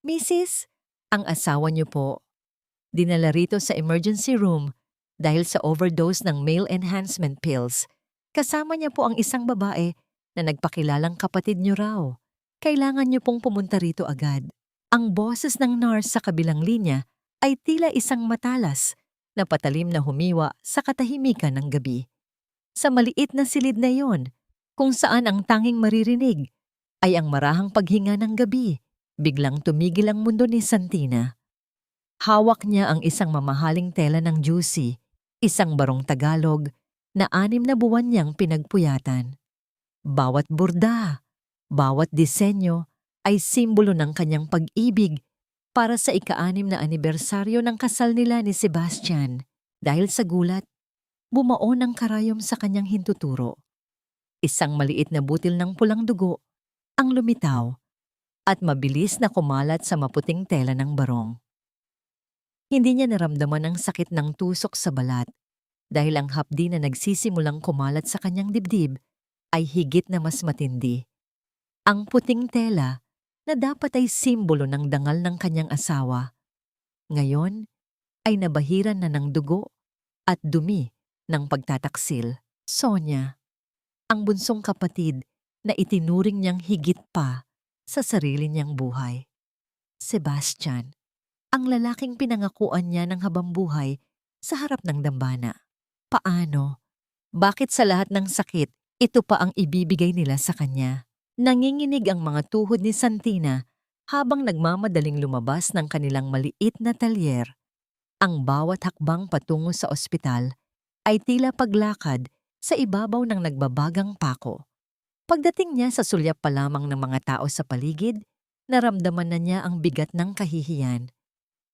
Mrs., ang asawa niyo po, dinala rito sa emergency room dahil sa overdose ng male enhancement pills. Kasama niya po ang isang babae na nagpakilalang kapatid niyo raw. Kailangan niyo pong pumunta rito agad. Ang boses ng nurse sa kabilang linya ay tila isang matalas na patalim na humiwa sa katahimikan ng gabi. Sa maliit na silid na iyon, kung saan ang tanging maririnig ay ang marahang paghinga ng gabi, biglang tumigil ang mundo ni Santina. Hawak niya ang isang mamahaling tela ng juicy, isang barong Tagalog na 6 na buwan niyang pinagpuyatan. Bawat burda, bawat disenyo ay simbolo ng kanyang pag-ibig para sa ika-6 na anibersaryo ng kasal nila ni Sebastian. Dahil sa gulat, bumaon ang karayom sa kanyang hintuturo. Isang maliit na butil ng pulang dugo ang lumitaw at mabilis na kumalat sa maputing tela ng barong. Hindi niya naramdaman ang sakit ng tusok sa balat dahil ang hapdi na nagsisimulang kumalat sa kanyang dibdib ay higit na mas matindi. Ang puting tela na dapat ay simbolo ng dangal ng kanyang asawa, ngayon ay nabahiran na ng dugo at dumi ng pagtataksil. Sonia, ang bunsong kapatid na itinuring niyang higit pa sa sarili niyang buhay. Sebastian, ang lalaking pinangakuan niya ng habambuhay sa harap ng dambana. Paano? Bakit sa lahat ng sakit, ito pa ang ibibigay nila sa kanya? Nanginginig ang mga tuhod ni Santina habang nagmamadaling lumabas ng kanilang maliit na talyer. Ang bawat hakbang patungo sa ospital ay tila paglakad sa ibabaw ng nagbabagang pako. Pagdating niya sa sulyap pa lamang ng mga tao sa paligid, naramdaman na niya ang bigat ng kahihiyan.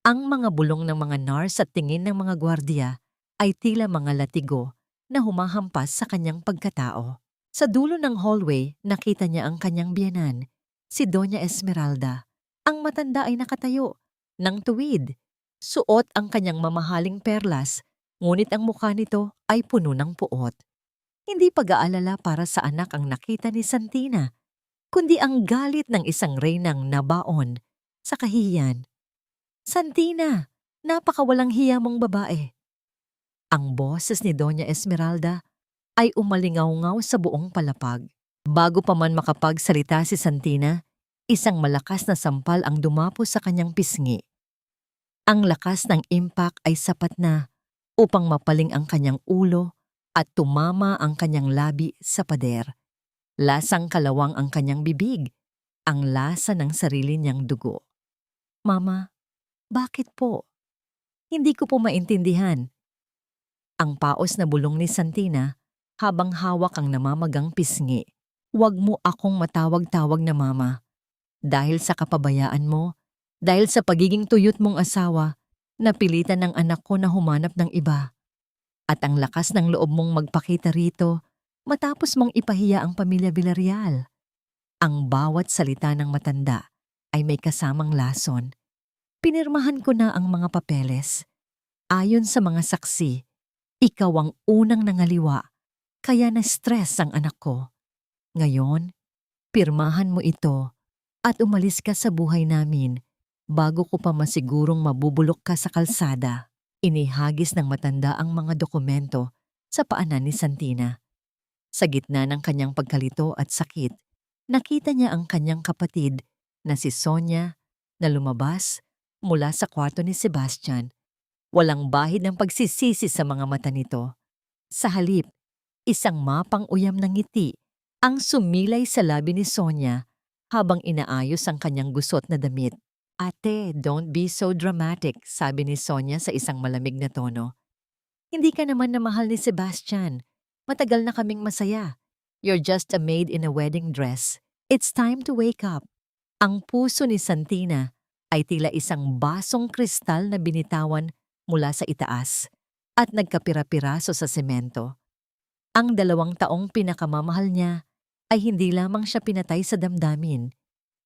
Ang mga bulong ng mga nurse at tingin ng mga gwardiya ay tila mga latigo na humahampas sa kanyang pagkatao. Sa dulo ng hallway, nakita niya ang kanyang biyenan, si Doña Esmeralda. Ang matanda ay nakatayo, ng tuwid. Suot ang kanyang mamahaling perlas, ngunit ang mukha nito ay puno ng puot. Hindi pag-aalala para sa anak ang nakita ni Santina, kundi ang galit ng isang reynang nabaon sa kahihiyan. Santina, napakawalang hiya mong babae. Ang boses ni Doña Esmeralda ay umalingaw-ngaw sa buong palapag. Bago pa man makapagsalita si Santina, isang malakas na sampal ang dumapo sa kanyang pisngi. Ang lakas ng impact ay sapat na upang mapaling ang kanyang ulo at tumama ang kanyang labi sa pader. Lasang kalawang ang kanyang bibig, ang lasa ng sarili niyang dugo. Mama, bakit po? Hindi ko po maintindihan. Ang paos na bulong ni Santina habang hawak ang namamagang pisngi. Huwag mo akong matawag-tawag na mama. Dahil sa kapabayaan mo, dahil sa pagiging tuyot mong asawa, napilitan ng anak ko na humanap ng iba. At ang lakas ng loob mong magpakita rito matapos mong ipahiya ang pamilya Villarreal. Ang bawat salita ng matanda ay may kasamang lason. Pinirmahan ko na ang mga papeles. Ayon sa mga saksi, ikaw ang unang nangaliwa, kaya na-stress ang anak ko. Ngayon, pirmahan mo ito at umalis ka sa buhay namin bago ko pa masigurong mabubulok ka sa kalsada. Inihagis ng matanda ang mga dokumento sa paanan ni Santina. Sa gitna ng kanyang pagkalito at sakit, nakita niya ang kanyang kapatid na si Sonia na lumabas mula sa kwarto ni Sebastian. Walang bahid ng pagsisisi sa mga mata nito. Sa halip, isang mapang-uyam ng ngiti ang sumilay sa labi ni Sonia habang inaayos ang kanyang gusot na damit. Ate, don't be so dramatic, sabi ni Sonia sa isang malamig na tono. Hindi ka naman na mahal ni Sebastian. Matagal na kaming masaya. You're just a maid in a wedding dress. It's time to wake up. Ang puso ni Santina ay tila isang basong kristal na binitawan mula sa itaas at nagkapira-piraso sa semento. Ang 2 taong pinakamamahal niya ay hindi lamang siya pinatay sa damdamin,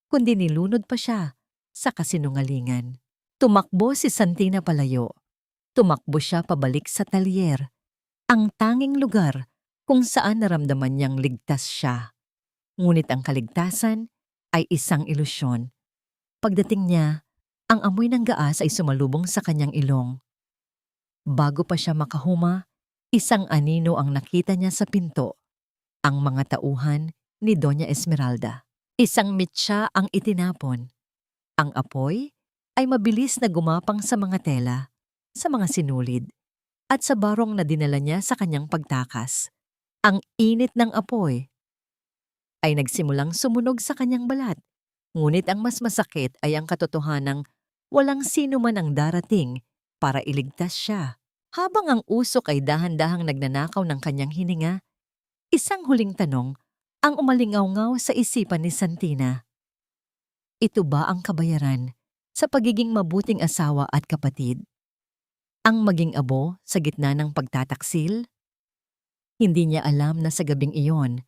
kundi nilunod pa siya sa kasinungalingan. Tumakbo si Santina palayo. Tumakbo siya pabalik sa talyer, ang tanging lugar kung saan naramdaman niyang ligtas siya. Ngunit ang kaligtasan ay isang ilusyon. Pagdating niya, ang amoy ng gaas ay sumalubong sa kanyang ilong. Bago pa siya makahuma, isang anino ang nakita niya sa pinto, ang mga tauhan ni Doña Esmeralda. Isang mitsa ang itinapon. Ang apoy ay mabilis na gumapang sa mga tela, sa mga sinulid, at sa barong na dinala niya sa kanyang pagtakas. Ang init ng apoy ay nagsimulang sumunog sa kanyang balat. Ngunit ang mas masakit ay ang katotohanang walang sino man ang darating para iligtas siya. Habang ang usok ay dahan-dahang nagnanakaw ng kanyang hininga, isang huling tanong ang umalingaw-ngaw sa isipan ni Santina. Ito ba ang kabayaran sa pagiging mabuting asawa at kapatid? Ang maging abo sa gitna ng pagtataksil? Hindi niya alam na sa gabing iyon,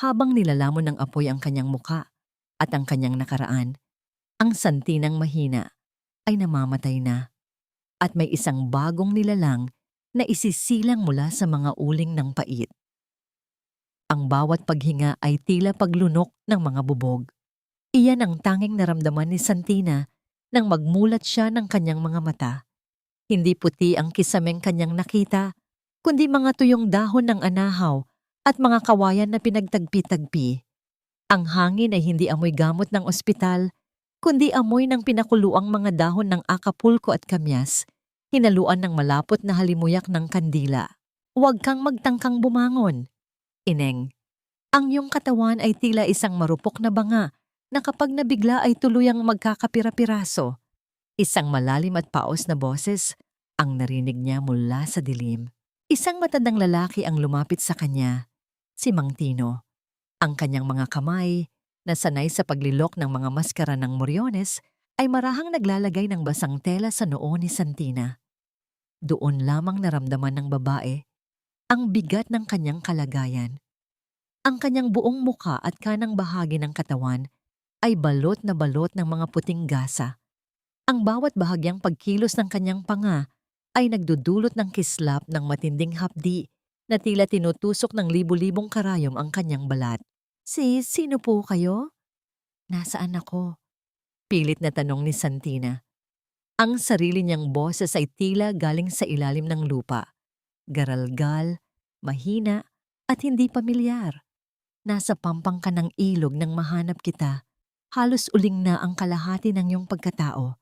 habang nilalamon ng apoy ang kanyang muka at ang kanyang nakaraan, ang Santinang mahina ay namamatay na at may isang bagong nilalang na isisilang mula sa mga uling ng pait. Ang bawat paghinga ay tila paglunok ng mga bubog. Iyan ang tanging naramdaman ni Santina nang magmulat siya ng kanyang mga mata. Hindi puti ang kisameng kanyang nakita, kundi mga tuyong dahon ng anahaw at mga kawayan na pinagtagpi-tagpi. Ang hangin ay hindi amoy gamot ng ospital, kundi amoy ng pinakuluang mga dahon ng akapulko at kamyas, hinaluan ng malapot na halimuyak ng kandila. Huwag kang magtangkang bumangon, Ineng. Ang iyong katawan ay tila isang marupok na banga na kapag nabigla ay tuluyang magkakapira-piraso. Isang malalim at paos na boses ang narinig niya mula sa dilim. Isang matandang lalaki ang lumapit sa kanya, si Mang Tino. Ang kanyang mga kamay, na sanay sa paglilok ng mga maskara ng Moriones, ay marahang naglalagay ng basang tela sa noo ni Santina. Doon lamang naramdaman ng babae ang bigat ng kanyang kalagayan. Ang kanyang buong muka at kanang bahagi ng katawan ay balot na balot ng mga puting gasa. Ang bawat bahagyang pagkilos ng kanyang panga ay nagdudulot ng kislap ng matinding hapdi na tila tinutusok ng libu-libong karayom ang kanyang balat. Sino po kayo? Nasaan ako? Pilit na tanong ni Santina. Ang sarili niyang boses ay tila galing sa ilalim ng lupa. Garalgal, mahina, at hindi pamilyar. Nasa pampang ka ng ilog nang mahanap kita. Halos uling na ang kalahati ng iyong pagkatao.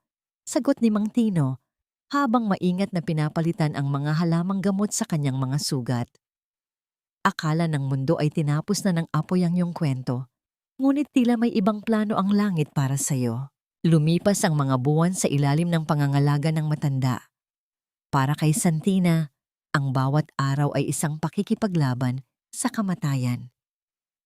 Sagot ni Mang Tino, habang maingat na pinapalitan ang mga halamang gamot sa kanyang mga sugat. Akala ng mundo ay tinapos na ng apoy ang iyong kwento, ngunit tila may ibang plano ang langit para sa iyo. Lumipas ang mga buwan sa ilalim ng pangangalaga ng matanda. Para kay Santina, ang bawat araw ay isang pakikipaglaban sa kamatayan.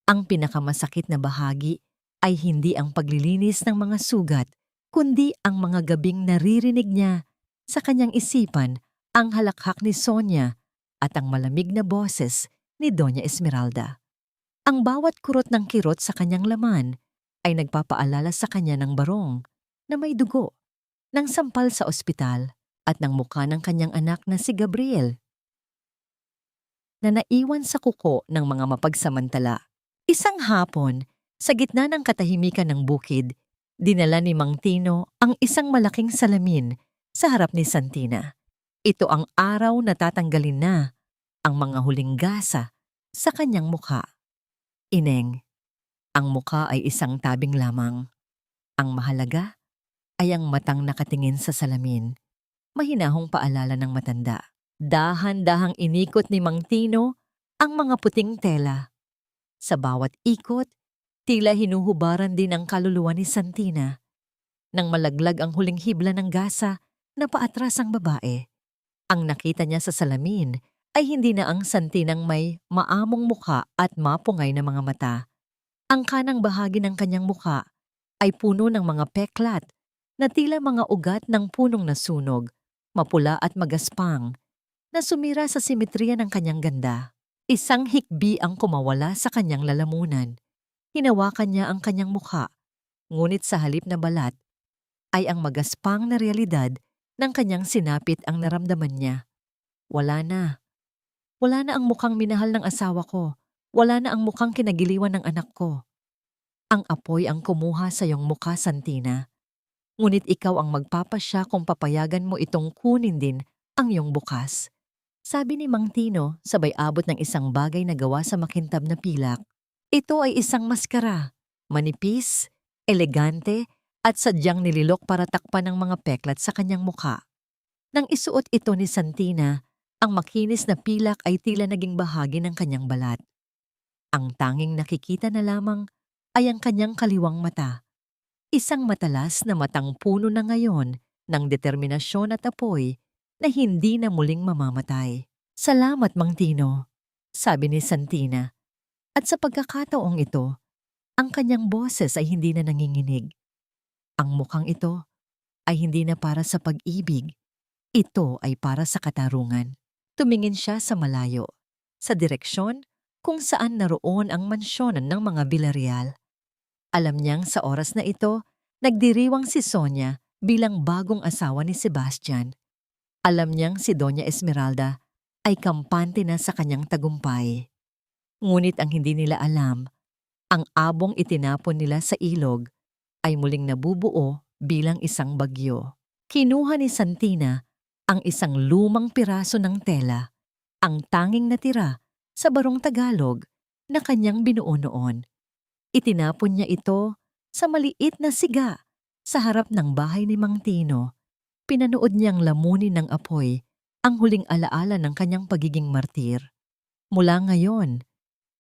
Ang pinakamasakit na bahagi ay hindi ang paglilinis ng mga sugat, kundi ang mga gabing naririnig niya sa kanyang isipan ang halakhak ni Sonia at ang malamig na boses ni Doña Esmeralda. Ang bawat kurot ng kirot sa kanyang laman ay nagpapaalala sa kanya ng barong na may dugo, ng sampal sa ospital at ng mukha ng kanyang anak na si Gabriel na naiwan sa kuko ng mga mapagsamantala. Isang hapon, sa gitna ng katahimikan ng bukid, dinala ni Mang Tino ang isang malaking salamin sa harap ni Santina. Ito ang araw na tatanggalin na ang mga huling gasa sa kanyang mukha. Ineng, ang mukha ay isang tabing lamang. Ang mahalaga ay ang matang nakatingin sa salamin. Mahinahong paalala ng matanda. Dahan-dahang inikot ni Mang Tino ang mga puting tela. Sa bawat ikot, tila hinuhubaran din ang kaluluwa ni Santina. Nang malaglag ang huling hibla ng gasa, napaatras ang babae. Ang nakita niya sa salamin ay hindi na ang Santinang may maamong mukha at mapungay na mga mata. Ang kanang bahagi ng kanyang mukha ay puno ng mga peklat na tila mga ugat ng punong nasunog, mapula at magaspang, na sumira sa simetriya ng kanyang ganda. Isang hikbi ang kumawala sa kanyang lalamunan. Hinawakan niya ang kanyang mukha, ngunit sa halip na balat ay ang magaspang na realidad ng kanyang sinapit ang naramdaman niya. Wala na. Wala na ang mukhang minahal ng asawa ko. Wala na ang mukhang kinagiliwan ng anak ko. Ang apoy ang kumuha sa iyong mukha, Santina. Ngunit ikaw ang magpapasya kung papayagan mo itong kunin din ang iyong bukas. Sabi ni Mang Tino sabay abot ng isang bagay na gawa sa makintab na pilak. Ito ay isang maskara, manipis, elegante, at sadyang nililok para takpan ng mga peklat sa kanyang muka. Nang isuot ito ni Santina, ang makinis na pilak ay tila naging bahagi ng kanyang balat. Ang tanging nakikita na lamang ay ang kanyang kaliwang mata. Isang matalas na matang puno na ngayon ng determinasyon at apoy na hindi na muling mamamatay. Salamat, Mang Tino, sabi ni Santina. At sa pagkakataong ito, ang kanyang boses ay hindi na nanginginig. Ang mukhang ito ay hindi na para sa pag-ibig. Ito ay para sa katarungan. Tumingin siya sa malayo, sa direksyon kung saan naroon ang mansyonan ng mga Villarreal. Alam niyang sa oras na ito, nagdiriwang si Sonia bilang bagong asawa ni Sebastian. Alam niyang si Doña Esmeralda ay kampante na sa kanyang tagumpay. Ngunit ang hindi nila alam, ang abong itinapon nila sa ilog ay muling nabubuo bilang isang bagyo. Kinuha ni Santina ang isang lumang piraso ng tela, ang tanging natira sa barong Tagalog na kanyang binuo noon. Itinapon niya ito sa maliit na siga sa harap ng bahay ni Mang Tino. Pinanood niyang lamunin ng apoy ang huling alaala ng kanyang pagiging martir. Mula ngayon,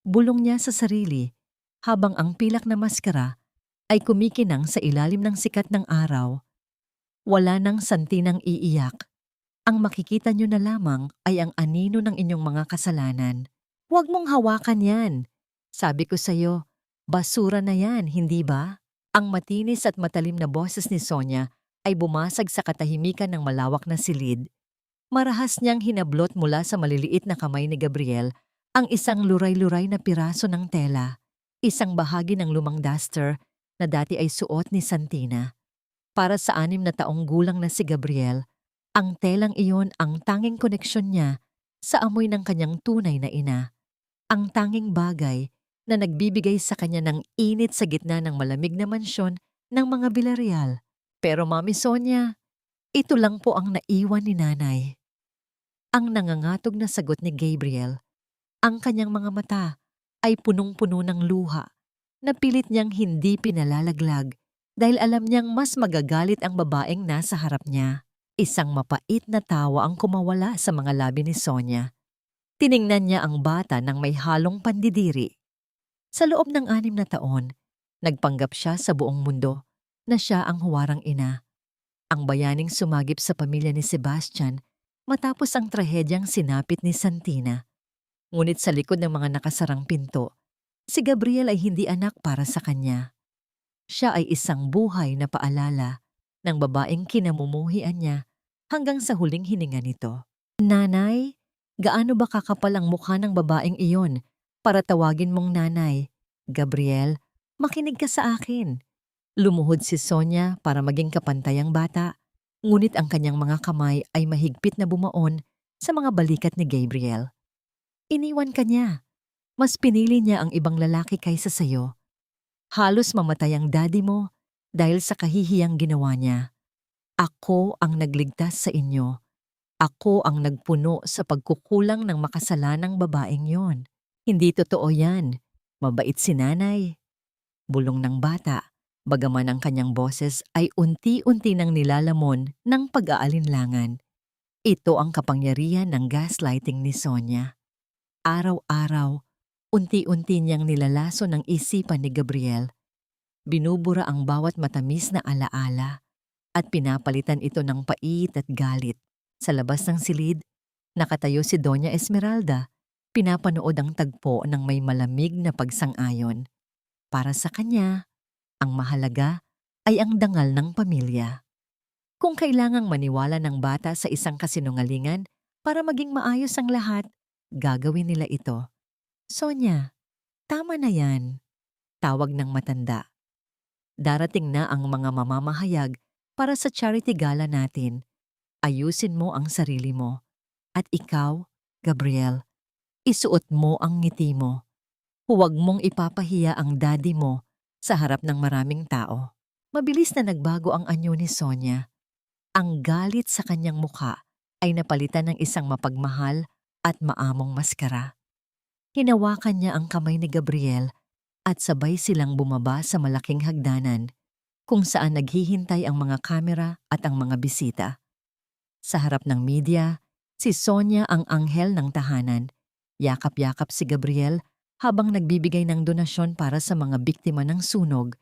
bulong niya sa sarili habang ang pilak na maskara ay kumikinang sa ilalim ng sikat ng araw. Wala nang Santinang iiyak. Ang makikita niyo na lamang ay ang anino ng inyong mga kasalanan. Huwag mong hawakan yan. Sabi ko sa'yo, basura na yan, hindi ba? Ang matinis at matalim na boses ni Sonia ay bumasag sa katahimikan ng malawak na silid. Marahas niyang hinablot mula sa maliliit na kamay ni Gabriel ang isang luray-luray na piraso ng tela, isang bahagi ng lumang duster na dati ay suot ni Santina. Para sa 6 na taong gulang na si Gabriel, ang telang iyon ang tanging koneksyon niya sa amoy ng kanyang tunay na ina. Ang tanging bagay na nagbibigay sa kanya ng init sa gitna ng malamig na mansyon ng mga Villarreal. Pero Mami Sonia, ito lang po ang naiwan ni Nanay. Ang nangangatog na sagot ni Gabriel, ang kanyang mga mata ay punong-puno ng luha na pilit niyang hindi pinalalaglag dahil alam niyang mas magagalit ang babaeng nasa harap niya. Isang mapait na tawa ang kumawala sa mga labi ni Sonia. Tiningnan niya ang bata ng may halong pandidiri. Sa loob ng 6 na taon, nagpanggap siya sa buong mundo na siya ang huwarang ina. Ang bayaning sumagip sa pamilya ni Sebastian matapos ang trahedyang sinapit ni Santina. Ngunit sa likod ng mga nakasarang pinto, si Gabriel ay hindi anak para sa kanya. Siya ay isang buhay na paalala ng babaeng kinamumuhian niya hanggang sa huling hininga nito. Nanay, gaano ba kakapal ang mukha ng babaeng iyon para tawagin mong nanay? Gabriel, makinig ka sa akin. Lumuhod si Sonia para maging kapantay ang bata, ngunit ang kanyang mga kamay ay mahigpit na bumaon sa mga balikat ni Gabriel. Iniwan ka niya. Mas pinili niya ang ibang lalaki kaysa sayo. Halos mamatay ang daddy mo dahil sa kahihiyang ginawa niya. Ako ang nagligtas sa inyo. Ako ang nagpuno sa pagkukulang ng makasalanang babaeng yon. Hindi totoo yan. Mabait si nanay. Bulong ng bata, bagaman ang kanyang boses ay unti-unti nang nilalamon ng pag-aalinlangan. Ito ang kapangyarihan ng gaslighting ni Sonia. Araw-araw, unti-unti niyang nilalaso ng isipan ni Gabriel. Binubura ang bawat matamis na alaala at pinapalitan ito ng pait at galit. Sa labas ng silid, nakatayo si Doña Esmeralda, pinapanood ang tagpo ng may malamig na pagsang-ayon. Para sa kanya, ang mahalaga ay ang dangal ng pamilya. Kung kailangang maniwala ng bata sa isang kasinungalingan para maging maayos ang lahat, gagawin nila ito. Sonia, tama na yan. Tawag ng matanda. Darating na ang mga mamamahayag para sa charity gala natin. Ayusin mo ang sarili mo. At ikaw, Gabriel, isuot mo ang ngiti mo. Huwag mong ipapahiya ang daddy mo sa harap ng maraming tao. Mabilis na nagbago ang anyo ni Sonia. Ang galit sa kanyang mukha ay napalitan ng isang mapagmahal at maamong maskara. Hinawakan niya ang kamay ni Gabriel at sabay silang bumaba sa malaking hagdanan kung saan naghihintay ang mga kamera at ang mga bisita. Sa harap ng media, si Sonia ang anghel ng tahanan. Yakap-yakap si Gabriel habang nagbibigay ng donasyon para sa mga biktima ng sunog,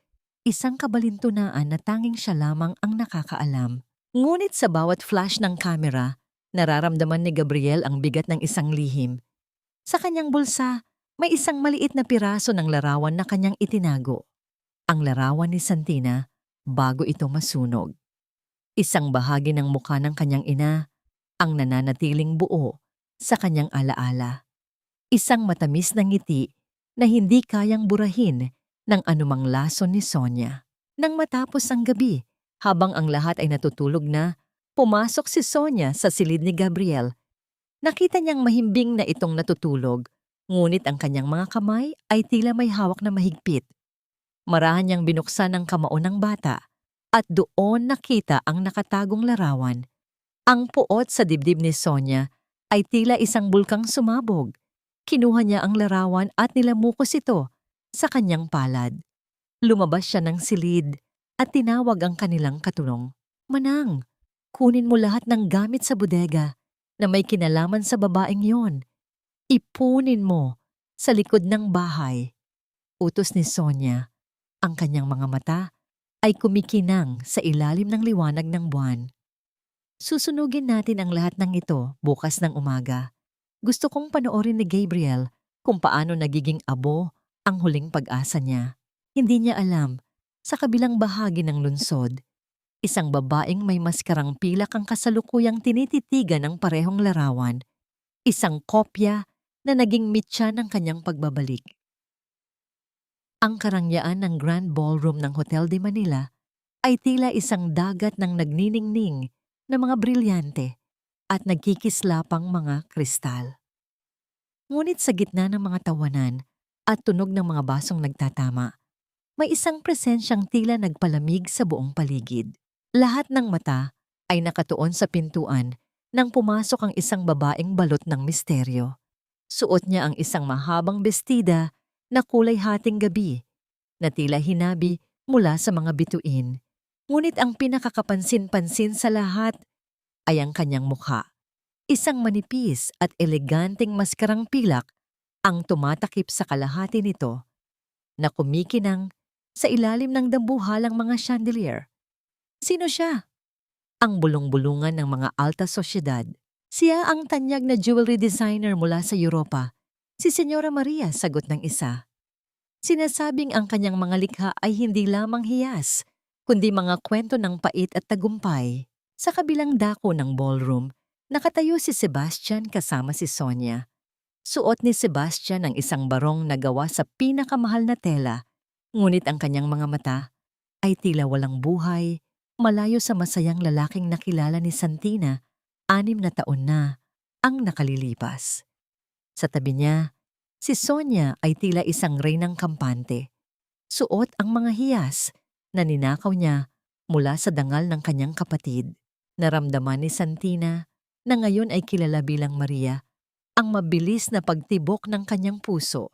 isang kabalintunaan na tanging siya lamang ang nakakaalam. Ngunit sa bawat flash ng kamera, nararamdaman ni Gabriel ang bigat ng isang lihim. Sa kanyang bulsa, may isang maliit na piraso ng larawan na kanyang itinago. Ang larawan ni Santina bago ito masunog. Isang bahagi ng mukha ng kanyang ina ang nananatiling buo sa kanyang alaala. Isang matamis na ngiti na hindi kayang burahin ng anumang lason ni Sonia. Nang matapos ang gabi, habang ang lahat ay natutulog na, pumasok si Sonia sa silid ni Gabriel. Nakita niyang mahimbing na itong natutulog, ngunit ang kanyang mga kamay ay tila may hawak na mahigpit. Marahan niyang binuksan ang kamao ng bata at doon nakita ang nakatagong larawan. Ang puot sa dibdib ni Sonia ay tila isang bulkang sumabog. Kinuha niya ang larawan at nilamukos ito sa kanyang palad. Lumabas siya ng silid at tinawag ang kanilang katulong. "Manang, kunin mo lahat ng gamit sa bodega na may kinalaman sa babaeng yon. Ipunin mo sa likod ng bahay." Utos ni Sonia. Ang kanyang mga mata ay kumikinang sa ilalim ng liwanag ng buwan. "Susunugin natin ang lahat ng ito bukas ng umaga. Gusto kong panoorin ni Gabriel kung paano nagiging abo ang huling pag-asa niya." Hindi niya alam, sa kabilang bahagi ng lungsod, isang babaeng may maskarang pilak ang kasalukuyang tinititigan ng parehong larawan, isang kopya na naging mitya ng kanyang pagbabalik. Ang karangyaan ng Grand Ballroom ng Hotel de Manila ay tila isang dagat ng nagniningning na mga brilyante at nagkikislapang mga kristal. Ngunit sa gitna ng mga tawanan at tunog ng mga basong nagtatama, may isang presensyang tila nagpalamig sa buong paligid. Lahat ng mata ay nakatuon sa pintuan nang pumasok ang isang babaeng balot ng misteryo. Suot niya ang isang mahabang bestida na kulay hating gabi na tila hinabi mula sa mga bituin. Ngunit ang pinakakapansin-pansin sa lahat ay ang kanyang mukha. Isang manipis at eleganteng maskarang pilak ang tumatakip sa kalahati nito na kumikinang sa ilalim ng dambuhalang mga chandelier. Sino siya? Ang bulong-bulungan ng mga alta sosyedad. Siya ang tanyag na jewelry designer mula sa Europa. Si Senyora Maria, sagot ng isa. Sinasabing ang kanyang mga likha ay hindi lamang hiyas, kundi mga kwento ng pait at tagumpay. Sa kabilang dako ng ballroom, nakatayo si Sebastian kasama si Sonia. Suot ni Sebastian ang isang barong na gawa sa pinakamahal na tela, ngunit ang kanyang mga mata ay tila walang buhay, malayo sa masayang lalaking nakilala ni Santina 6 na taon na ang nakalilipas. Sa tabi niya, si Sonia ay tila isang reynang kampante. Suot ang mga hiyas na ninakaw niya mula sa dangal ng kanyang kapatid. Naramdaman ni Santina na ngayon ay kilala bilang Maria, ang mabilis na pagtibok ng kanyang puso.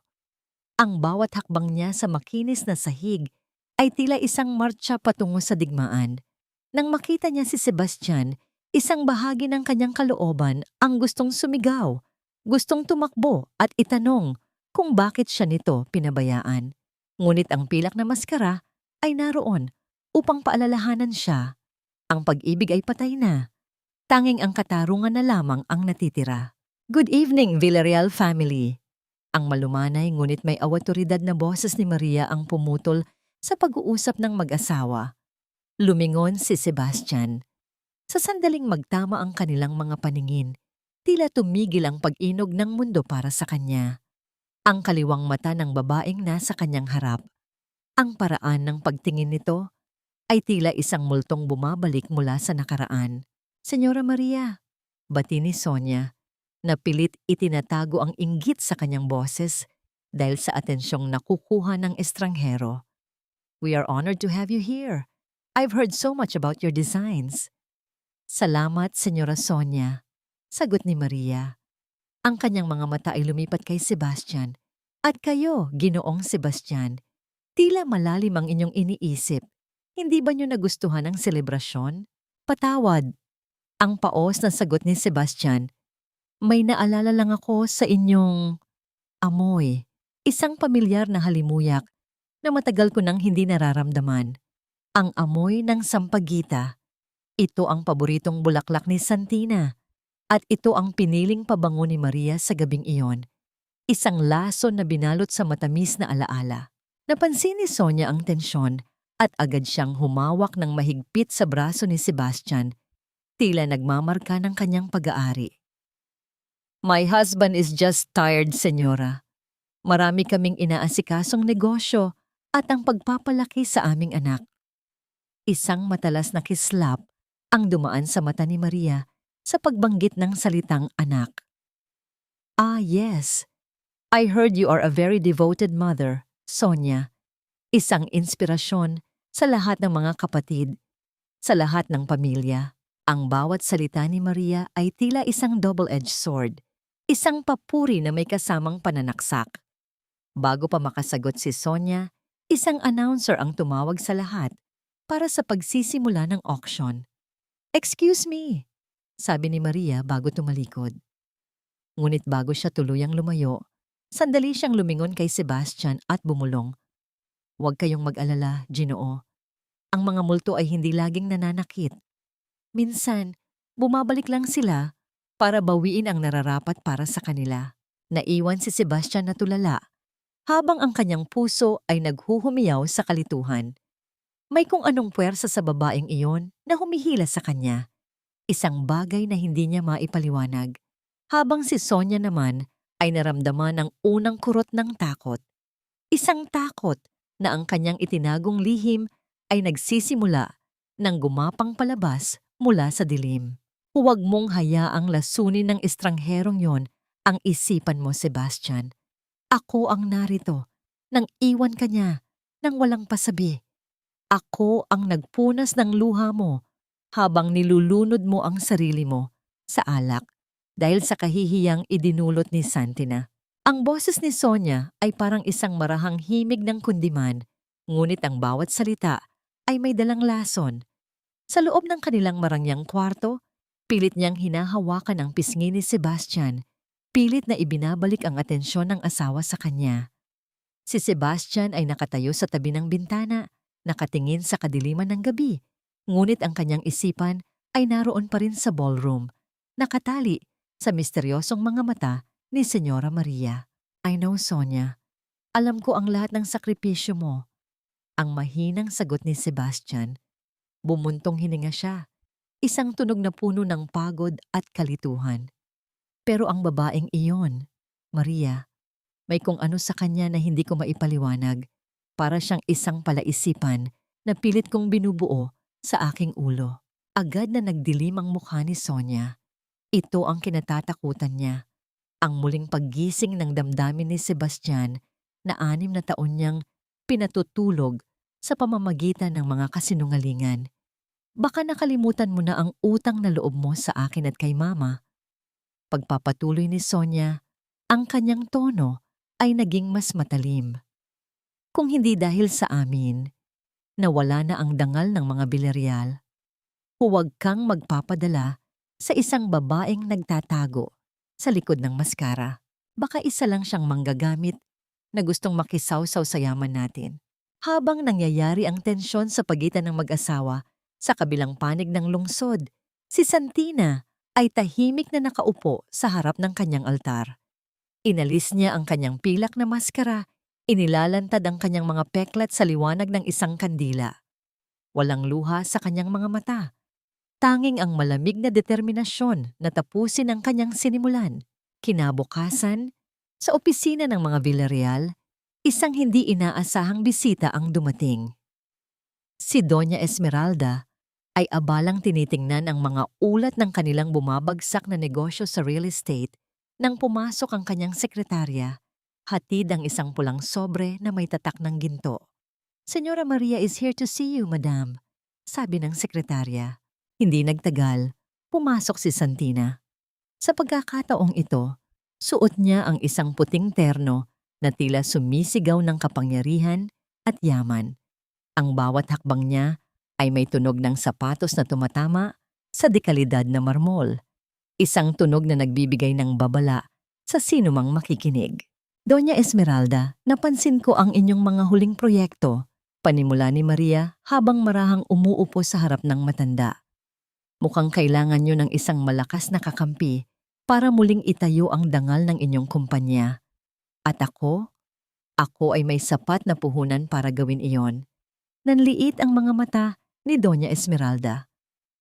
Ang bawat hakbang niya sa makinis na sahig ay tila isang martsa patungo sa digmaan. Nang makita niya si Sebastian, isang bahagi ng kanyang kalooban ang gustong sumigaw, gustong tumakbo at itanong kung bakit siya nito pinabayaan. Ngunit ang pilak na maskara ay naroon upang paalalahanan siya. Ang pag-ibig ay patay na. Tanging ang katarungan na lamang ang natitira. Good evening, Villarreal family. Ang malumanay ngunit may awatoridad na boses ni Maria ang pumutol sa pag-uusap ng mag-asawa. Lumingon si Sebastian. Sa sandaling magtama ang kanilang mga paningin, tila tumigil ang pag-inog ng mundo para sa kanya. Ang kaliwang mata ng babaeng nasa kanyang harap. Ang paraan ng pagtingin nito ay tila isang multong bumabalik mula sa nakaraan. Senyora Maria, bati ni Sonia, na pilit itinatago ang inggit sa kanyang boses dahil sa atensyong nakukuha ng estranghero. We are honored to have you here. I've heard so much about your designs. Salamat, Senyora Sonia. Sagot ni Maria. Ang kanyang mga mata ay lumipat kay Sebastian. At kayo, Ginoong Sebastian, tila malalim ang inyong iniisip. Hindi ba niyo nagustuhan ang selebrasyon? Patawad. Ang paos na sagot ni Sebastian. May naalala lang ako sa inyong amoy. Isang pamilyar na halimuyak na matagal ko nang hindi nararamdaman. Ang amoy ng sampagita. Ito ang paboritong bulaklak ni Santina. At ito ang piniling pabango ni Maria sa gabing iyon. Isang lason na binalot sa matamis na alaala. Napansin ni Sonia ang tensyon at agad siyang humawak ng mahigpit sa braso ni Sebastian, tila nagmamarka ng kanyang pag-aari. My husband is just tired, senyora. Marami kaming inaasikasong negosyo at ang pagpapalaki sa aming anak. Isang matalas na kislap ang dumaan sa mata ni Maria sa pagbanggit ng salitang anak. Ah, yes. I heard you are a very devoted mother, Sonia. Isang inspirasyon sa lahat ng mga kapatid, sa lahat ng pamilya. Ang bawat salita ni Maria ay tila isang double-edged sword, isang papuri na may kasamang pananaksak. Bago pa makasagot si Sonia, isang announcer ang tumawag sa lahat para sa pagsisimula ng auction. Excuse me, sabi ni Maria bago tumalikod. Ngunit bago siya tuluyang lumayo, sandali siyang lumingon kay Sebastian at bumulong. Huwag kayong mag-alala, Ginoo. Ang mga multo ay hindi laging nananakit. Minsan, bumabalik lang sila para bawiin ang nararapat para sa kanila. Naiwan si Sebastian na tulala, habang ang kanyang puso ay naghuhumiyaw sa kalituhan. May kung anong puwersa sa babaeng iyon na humihila sa kanya. Isang bagay na hindi niya maipaliwanag. Habang si Sonia naman ay naramdaman ng unang kurot ng takot. Isang takot na ang kanyang itinagong lihim ay nagsisimula nang gumapang palabas mula sa dilim. Huwag mong hayaang lasunin ng estrangherong yon ang isipan mo, Sebastian. Ako ang narito nang iwan ka niya nang walang pasabi. Ako ang nagpunas ng luha mo habang nilulunod mo ang sarili mo sa alak dahil sa kahihiyang idinulot ni Santina. Ang boses ni Sonia ay parang isang marahang himig ng kundiman, ngunit ang bawat salita ay may dalang lason. Sa loob ng kanilang marangyang kwarto, pilit niyang hinahawakan ang pisngi ni Sebastian, pilit na ibinabalik ang atensyon ng asawa sa kanya. Si Sebastian ay nakatayo sa tabi ng bintana, nakatingin sa kadiliman ng gabi, ngunit ang kanyang isipan ay naroon pa rin sa ballroom, nakatali sa misteryosong mga mata ni Senyora Maria. I know, Sonia. Alam ko ang lahat ng sakripisyo mo. Ang mahinang sagot ni Sebastian. Bumuntong hininga siya, isang tunog na puno ng pagod at kalituhan. Pero ang babaeng iyon, Maria, may kung ano sa kanya na hindi ko maipaliwanag, para siyang isang palaisipan na pilit kong binubuo sa aking ulo. Agad na nagdilim ang mukha ni Sonia. Ito ang kinatatakutan niya, ang muling paggising ng damdamin ni Sebastian na 6 na taon niyang pinatutulog sa pamamagitan ng mga kasinungalingan. Baka nakalimutan mo na ang utang na loob mo sa akin at kay Mama. Pagpapatuloy ni Sonia, ang kanyang tono ay naging mas matalim. Kung hindi dahil sa amin, nawala na ang dangal ng mga Villarreal. Huwag kang magpapadala sa isang babaeng nagtatago sa likod ng maskara. Baka isa lang siyang manggagamit na gustong makisawsaw sa yaman natin. Habang nangyayari ang tensyon sa pagitan ng mag-asawa sa kabilang panig ng lungsod, si Santina ay tahimik na nakaupo sa harap ng kanyang altar. Inalis niya ang kanyang pilak na maskara, inilalantad ang kanyang mga peklat sa liwanag ng isang kandila. Walang luha sa kanyang mga mata. Tanging ang malamig na determinasyon na tapusin ang kanyang sinimulan. Kinabukasan, sa opisina ng mga Villarreal, isang hindi inaasahang bisita ang dumating. Si Doña Esmeralda ay abalang tinitingnan ang mga ulat ng kanilang bumabagsak na negosyo sa real estate nang pumasok ang kanyang sekretarya, hatid ang isang pulang sobre na may tatak ng ginto. Senyora Maria is here to see you, madam. sabi ng sekretarya. Hindi nagtagal, pumasok si Santina. Sa pagkakataong ito, suot niya ang isang puting terno na tila sumisigaw ng kapangyarihan at yaman. Ang bawat hakbang niya ay may tunog ng sapatos na tumatama sa dekalidad na marmol. Isang tunog na nagbibigay ng babala sa sinumang makikinig. Doña Esmeralda, napansin ko ang inyong mga huling proyekto, panimula ni Maria habang marahang umuupo sa harap ng matanda. Mukhang kailangan nyo ng isang malakas na kakampi para muling itayo ang dangal ng inyong kumpanya. At ako ay may sapat na puhunan para gawin iyon. Nanliit ang mga mata ni Doña Esmeralda.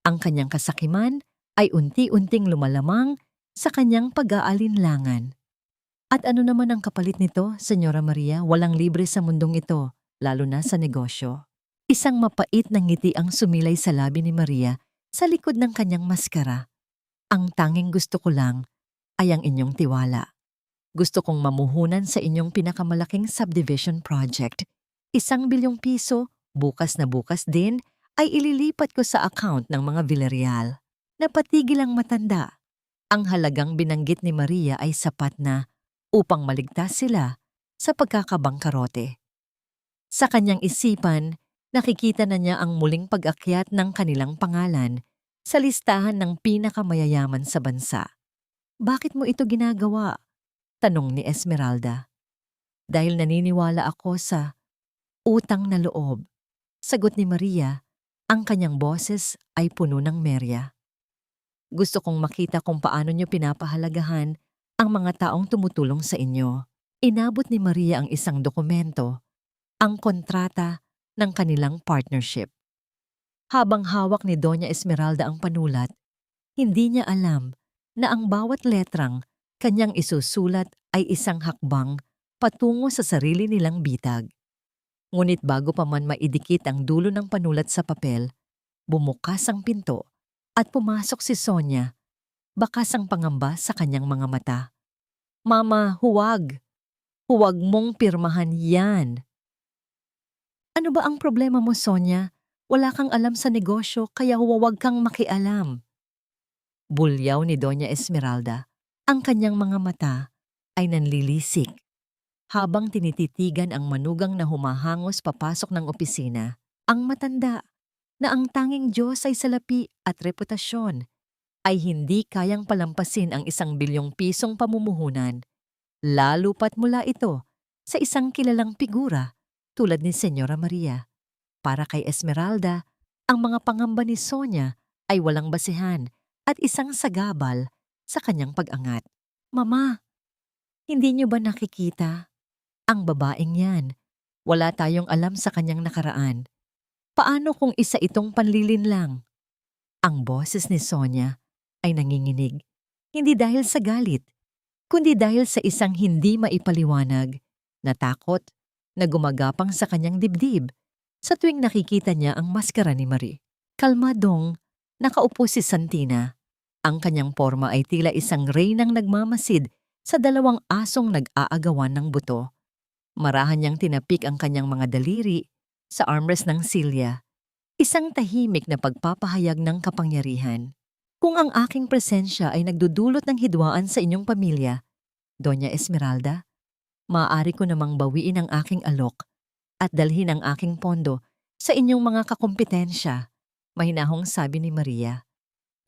Ang kanyang kasakiman ay unti-unting lumalamang sa kanyang pag-aalinlangan. At ano naman ang kapalit nito, Senyora Maria? Walang libre sa mundong ito, lalo na sa negosyo. Isang mapait na ngiti ang sumilay sa labi ni Maria sa likod ng kanyang maskara. Ang tanging gusto ko lang ay ang inyong tiwala. Gusto kong mamuhunan sa inyong pinakamalaking subdivision project. 1 bilyong piso, bukas na bukas din, ay ililipat ko sa account ng mga Villarreal. Napatigil ang matanda. Ang halagang binanggit ni Maria ay sapat na upang maligtas sila sa pagkakabangkarote. Sa kanyang isipan, nakikita na niya ang muling pag-akyat ng kanilang pangalan sa listahan ng pinakamayayaman sa bansa. Bakit mo ito ginagawa? Tanong ni Esmeralda. Dahil naniniwala ako sa utang na loob. Sagot ni Maria, ang kanyang boses ay puno ng merya. Gusto kong makita kung paano niyo pinapahalagahan ang mga taong tumutulong sa inyo. Inabot ni Maria ang isang dokumento, ang kontrata ng kanilang partnership. Habang hawak ni Doña Esmeralda ang panulat, hindi niya alam na ang bawat letrang kanyang isusulat ay isang hakbang patungo sa sarili nilang bitag. Ngunit bago pa man maidikit ang dulo ng panulat sa papel, bumukas ang pinto at pumasok si Sonia, bakas ang pangamba sa kanyang mga mata. Mama, huwag! Huwag mong pirmahan yan! Ano ba ang problema mo, Sonia? Wala kang alam sa negosyo kaya huwag kang makialam. Bulyaw ni Doña Esmeralda. Ang kanyang mga mata ay nanlilisik. Habang tinititigan ang manugang na humahangos papasok ng opisina, ang matanda na ang tanging Diyos ay salapi at reputasyon ay hindi kayang palampasin ang 1 bilyong pisong pamumuhunan, lalo pat mula ito sa isang kilalang figura tulad ni Senyora Maria. Para kay Esmeralda, ang mga pangamba ni Sonia ay walang basehan at isang sagabal sa kanyang pag-angat. Mama, hindi niyo ba nakikita? Ang babaeng yan, wala tayong alam sa kanyang nakaraan. Paano kung isa itong panlilin lang? Ang boses ni Sonia ay nanginginig, hindi dahil sa galit, kundi dahil sa isang hindi maipaliwanag na takot na gumagapang sa kanyang dibdib sa tuwing nakikita niya ang maskara ni Marie. Kalmadong, nakaupo si Santina. Ang kanyang porma ay tila isang reynang nagmamasid sa 2 asong nag-aagawan ng buto. Marahan niyang tinapik ang kanyang mga daliri sa armrest ng silya, isang tahimik na pagpapahayag ng kapangyarihan. Kung ang aking presensya ay nagdudulot ng hidwaan sa inyong pamilya, Doña Esmeralda, maaari ko namang bawiin ang aking alok at dalhin ang aking pondo sa inyong mga kakumpetensya, mahinahong sabi ni Maria.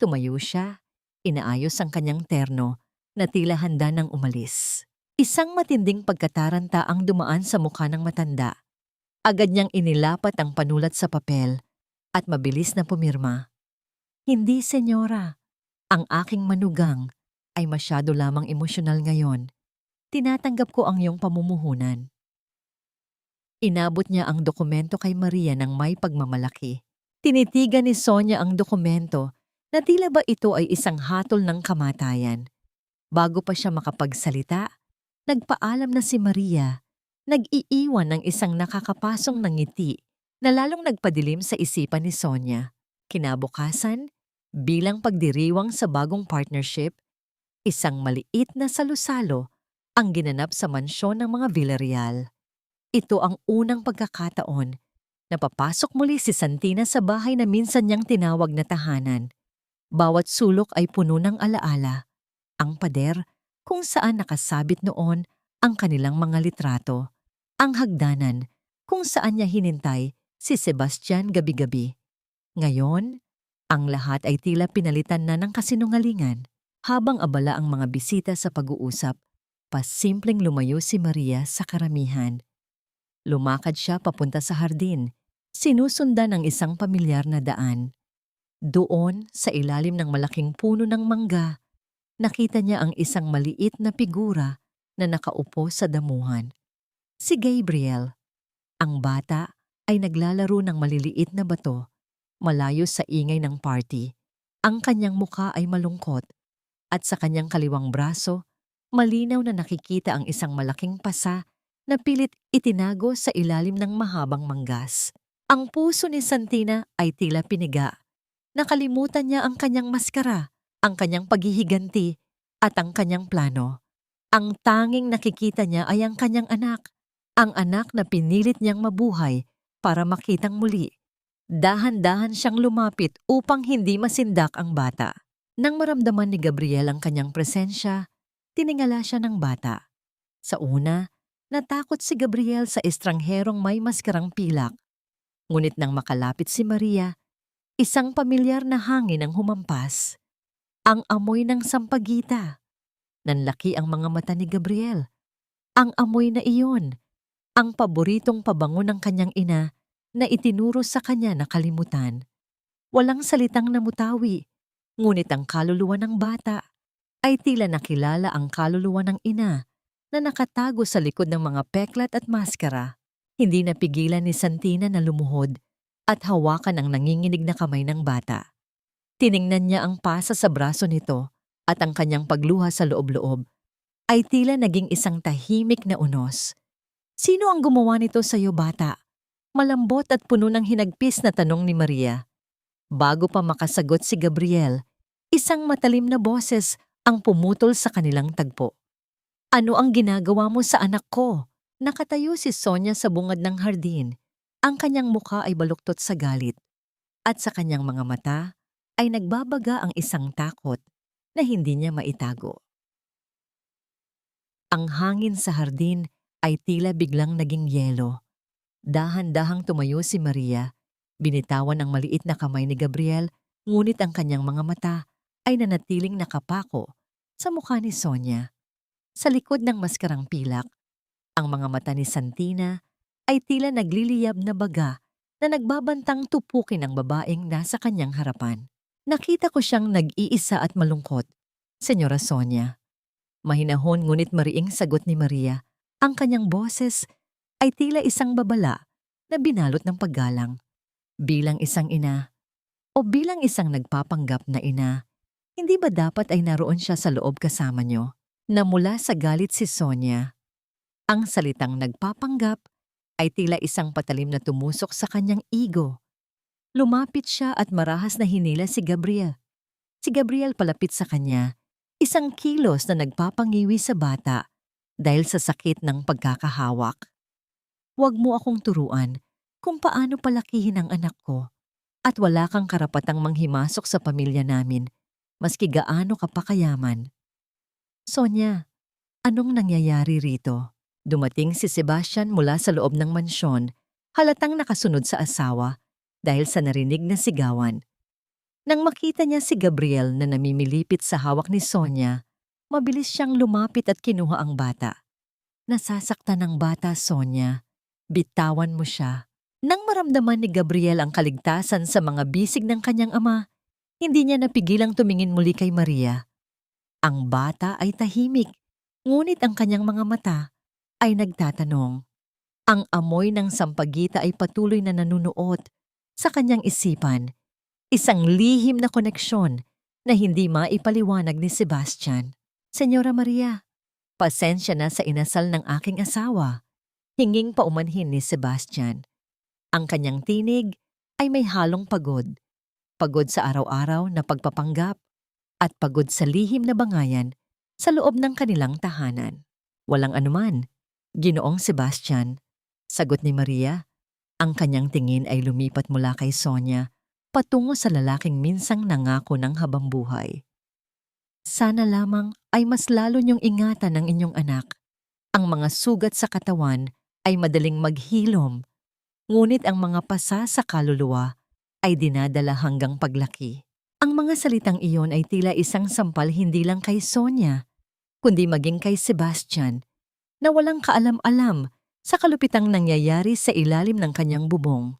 Tumayo siya, inaayos ang kanyang terno na tila handa nang umalis. Isang matinding pagkataranta ang dumaan sa mukha ng matanda. Agad niyang inilapat ang panulat sa papel at mabilis na pumirma. Hindi, senyora. Ang aking manugang ay masyado lamang emosyonal ngayon. Tinatanggap ko ang iyong pamumuhunan. Inabot niya ang dokumento kay Maria ng may pagmamalaki. Tinitigan ni Sonia ang dokumento na tila ba ito ay isang hatol ng kamatayan. Bago pa siya makapagsalita, nagpaalam na si Maria, nag-iiwan ng isang nakakapasong na ngiti na lalong nagpadilim sa isipan ni Sonia. Kinabukasan, bilang pagdiriwang sa bagong partnership, isang maliit na salusalo ang ginanap sa mansyon ng mga Villarreal. Ito ang unang pagkakataon Napapasok muli si Santina sa bahay na minsan niyang tinawag na tahanan. Bawat sulok ay puno ng alaala. Ang pader, kung saan nakasabit noon ang kanilang mga litrato. Ang hagdanan, kung saan niya hinintay si Sebastian gabi-gabi. Ngayon, ang lahat ay tila pinalitan na ng kasinungalingan. Habang abala ang mga bisita sa pag-uusap, pasimpleng lumayo si Maria sa karamihan. Lumakad siya papunta sa hardin, sinusundan ng isang pamilyar na daan. Doon, sa ilalim ng malaking puno ng mangga, nakita niya ang isang maliit na figura na nakaupo sa damuhan. Si Gabriel. Ang bata ay naglalaro ng maliliit na bato, malayo sa ingay ng party. Ang kanyang muka ay malungkot at sa kanyang kaliwang braso, malinaw na nakikita ang isang malaking pasa na pilit itinago sa ilalim ng mahabang manggas. Ang puso ni Santina ay tila piniga. Nakalimutan niya ang kanyang maskara, ang kanyang paghihiganti, at ang kanyang plano. Ang tanging nakikita niya ay ang kanyang anak, ang anak na pinilit niyang mabuhay para makitang muli. Dahan-dahan siyang lumapit upang hindi masindak ang bata. Nang maramdaman ni Gabriel ang kanyang presensya, tiningala siya ng bata. Sa una, natakot si Gabriel sa estrangherong may maskarang pilak. Ngunit nang makalapit si Maria, isang pamilyar na hangin ang humampas. Ang amoy ng sampagita. Nanlaki ang mga mata ni Gabriel. Ang amoy na iyon, ang paboritong pabango ng kanyang ina na itinuro sa kanya na kalimutan. Walang salitang namutawi, ngunit ang kaluluwa ng bata ay tila nakilala ang kaluluwa ng ina na nakatago sa likod ng mga peklat at maskara. Hindi napigilan ni Santina na lumuhod at hawakan ang nanginginig na kamay ng bata. Tiningnan niya ang pasa sa braso nito at ang kanyang pagluha sa loob-loob ay tila naging isang tahimik na unos. Sino ang gumawa nito sa iyo, bata? Malambot at puno ng hinagpis na tanong ni Maria. Bago pa makasagot si Gabriel, isang matalim na boses ang pumutol sa kanilang tagpo. Ano ang ginagawa mo sa anak ko? Nakatayo si Sonia sa bungad ng hardin. Ang kanyang mukha ay baluktot sa galit. At sa kanyang mga mata ay nagbabaga ang isang takot na hindi niya maitago. Ang hangin sa hardin ay tila biglang naging yelo. Dahan-dahang tumayo si Maria. Binitawan ang maliit na kamay ni Gabriel, ngunit ang kanyang mga mata ay nanatiling nakapako sa mukha ni Sonia. Sa likod ng maskarang pilak, ang mga mata ni Santina ay tila nagliliyab na baga na nagbabantang tupukin ang babaeng nasa kanyang harapan. Nakita ko siyang nag-iisa at malungkot, Senyora Sonia. Mahinahon ngunit mariing sagot ni Maria. Ang kanyang boses ay tila isang babala na binalot ng paggalang. Bilang isang ina o bilang isang nagpapanggap na ina, hindi ba dapat ay naroon siya sa loob kasama niyo? Namula sa galit si Sonia. Ang salitang nagpapanggap ay tila isang patalim na tumusok sa kanyang ego. Lumapit siya at marahas na hinila si Gabriel. Si Gabriel palapit sa kanya, isang kilos na nagpapangiwi sa bata dahil sa sakit ng pagkakahawak. Huwag mo akong turuan kung paano palakihin ang anak ko at wala kang karapatang manghimasok sa pamilya namin, maski gaano ka pa kayaman. Sonia, anong nangyayari rito? Dumating si Sebastian mula sa loob ng mansyon, halatang nakasunod sa asawa dahil sa narinig na sigawan. Nang makita niya si Gabriel na namimilipit sa hawak ni Sonia, mabilis siyang lumapit at kinuha ang bata. Nasasaktan ng bata, Sonia. Bitawan mo siya. Nang maramdaman ni Gabriel ang kaligtasan sa mga bisig ng kanyang ama, hindi niya napigilang tumingin muli kay Maria. Ang bata ay tahimik, ngunit ang kanyang mga mata ay nagtatanong. Ang amoy ng sampagita ay patuloy na nanunuot sa kanyang isipan, isang lihim na koneksyon na hindi maipaliwanag ni Sebastian. Senyora Maria, pasensya na sa inasal ng aking asawa. Hinging paumanhin ni Sebastian. Ang kanyang tinig ay may halong pagod. Pagod sa araw-araw na pagpapanggap at pagod sa lihim na bangayan sa loob ng kanilang tahanan. Walang anuman, Ginoong Sebastian, sagot ni Maria. Ang kanyang tingin ay lumipat mula kay Sonia patungo sa lalaking minsang nangako ng habambuhay. Sana lamang ay mas lalo niyong ingatan ang inyong anak. Ang mga sugat sa katawan ay madaling maghilom, ngunit ang mga pasa sa kaluluwa ay dinadala hanggang paglaki. Ang mga salitang iyon ay tila isang sampal hindi lang kay Sonia, kundi maging kay Sebastian, na walang kaalam-alam sa kalupitang nangyayari sa ilalim ng kanyang bubong.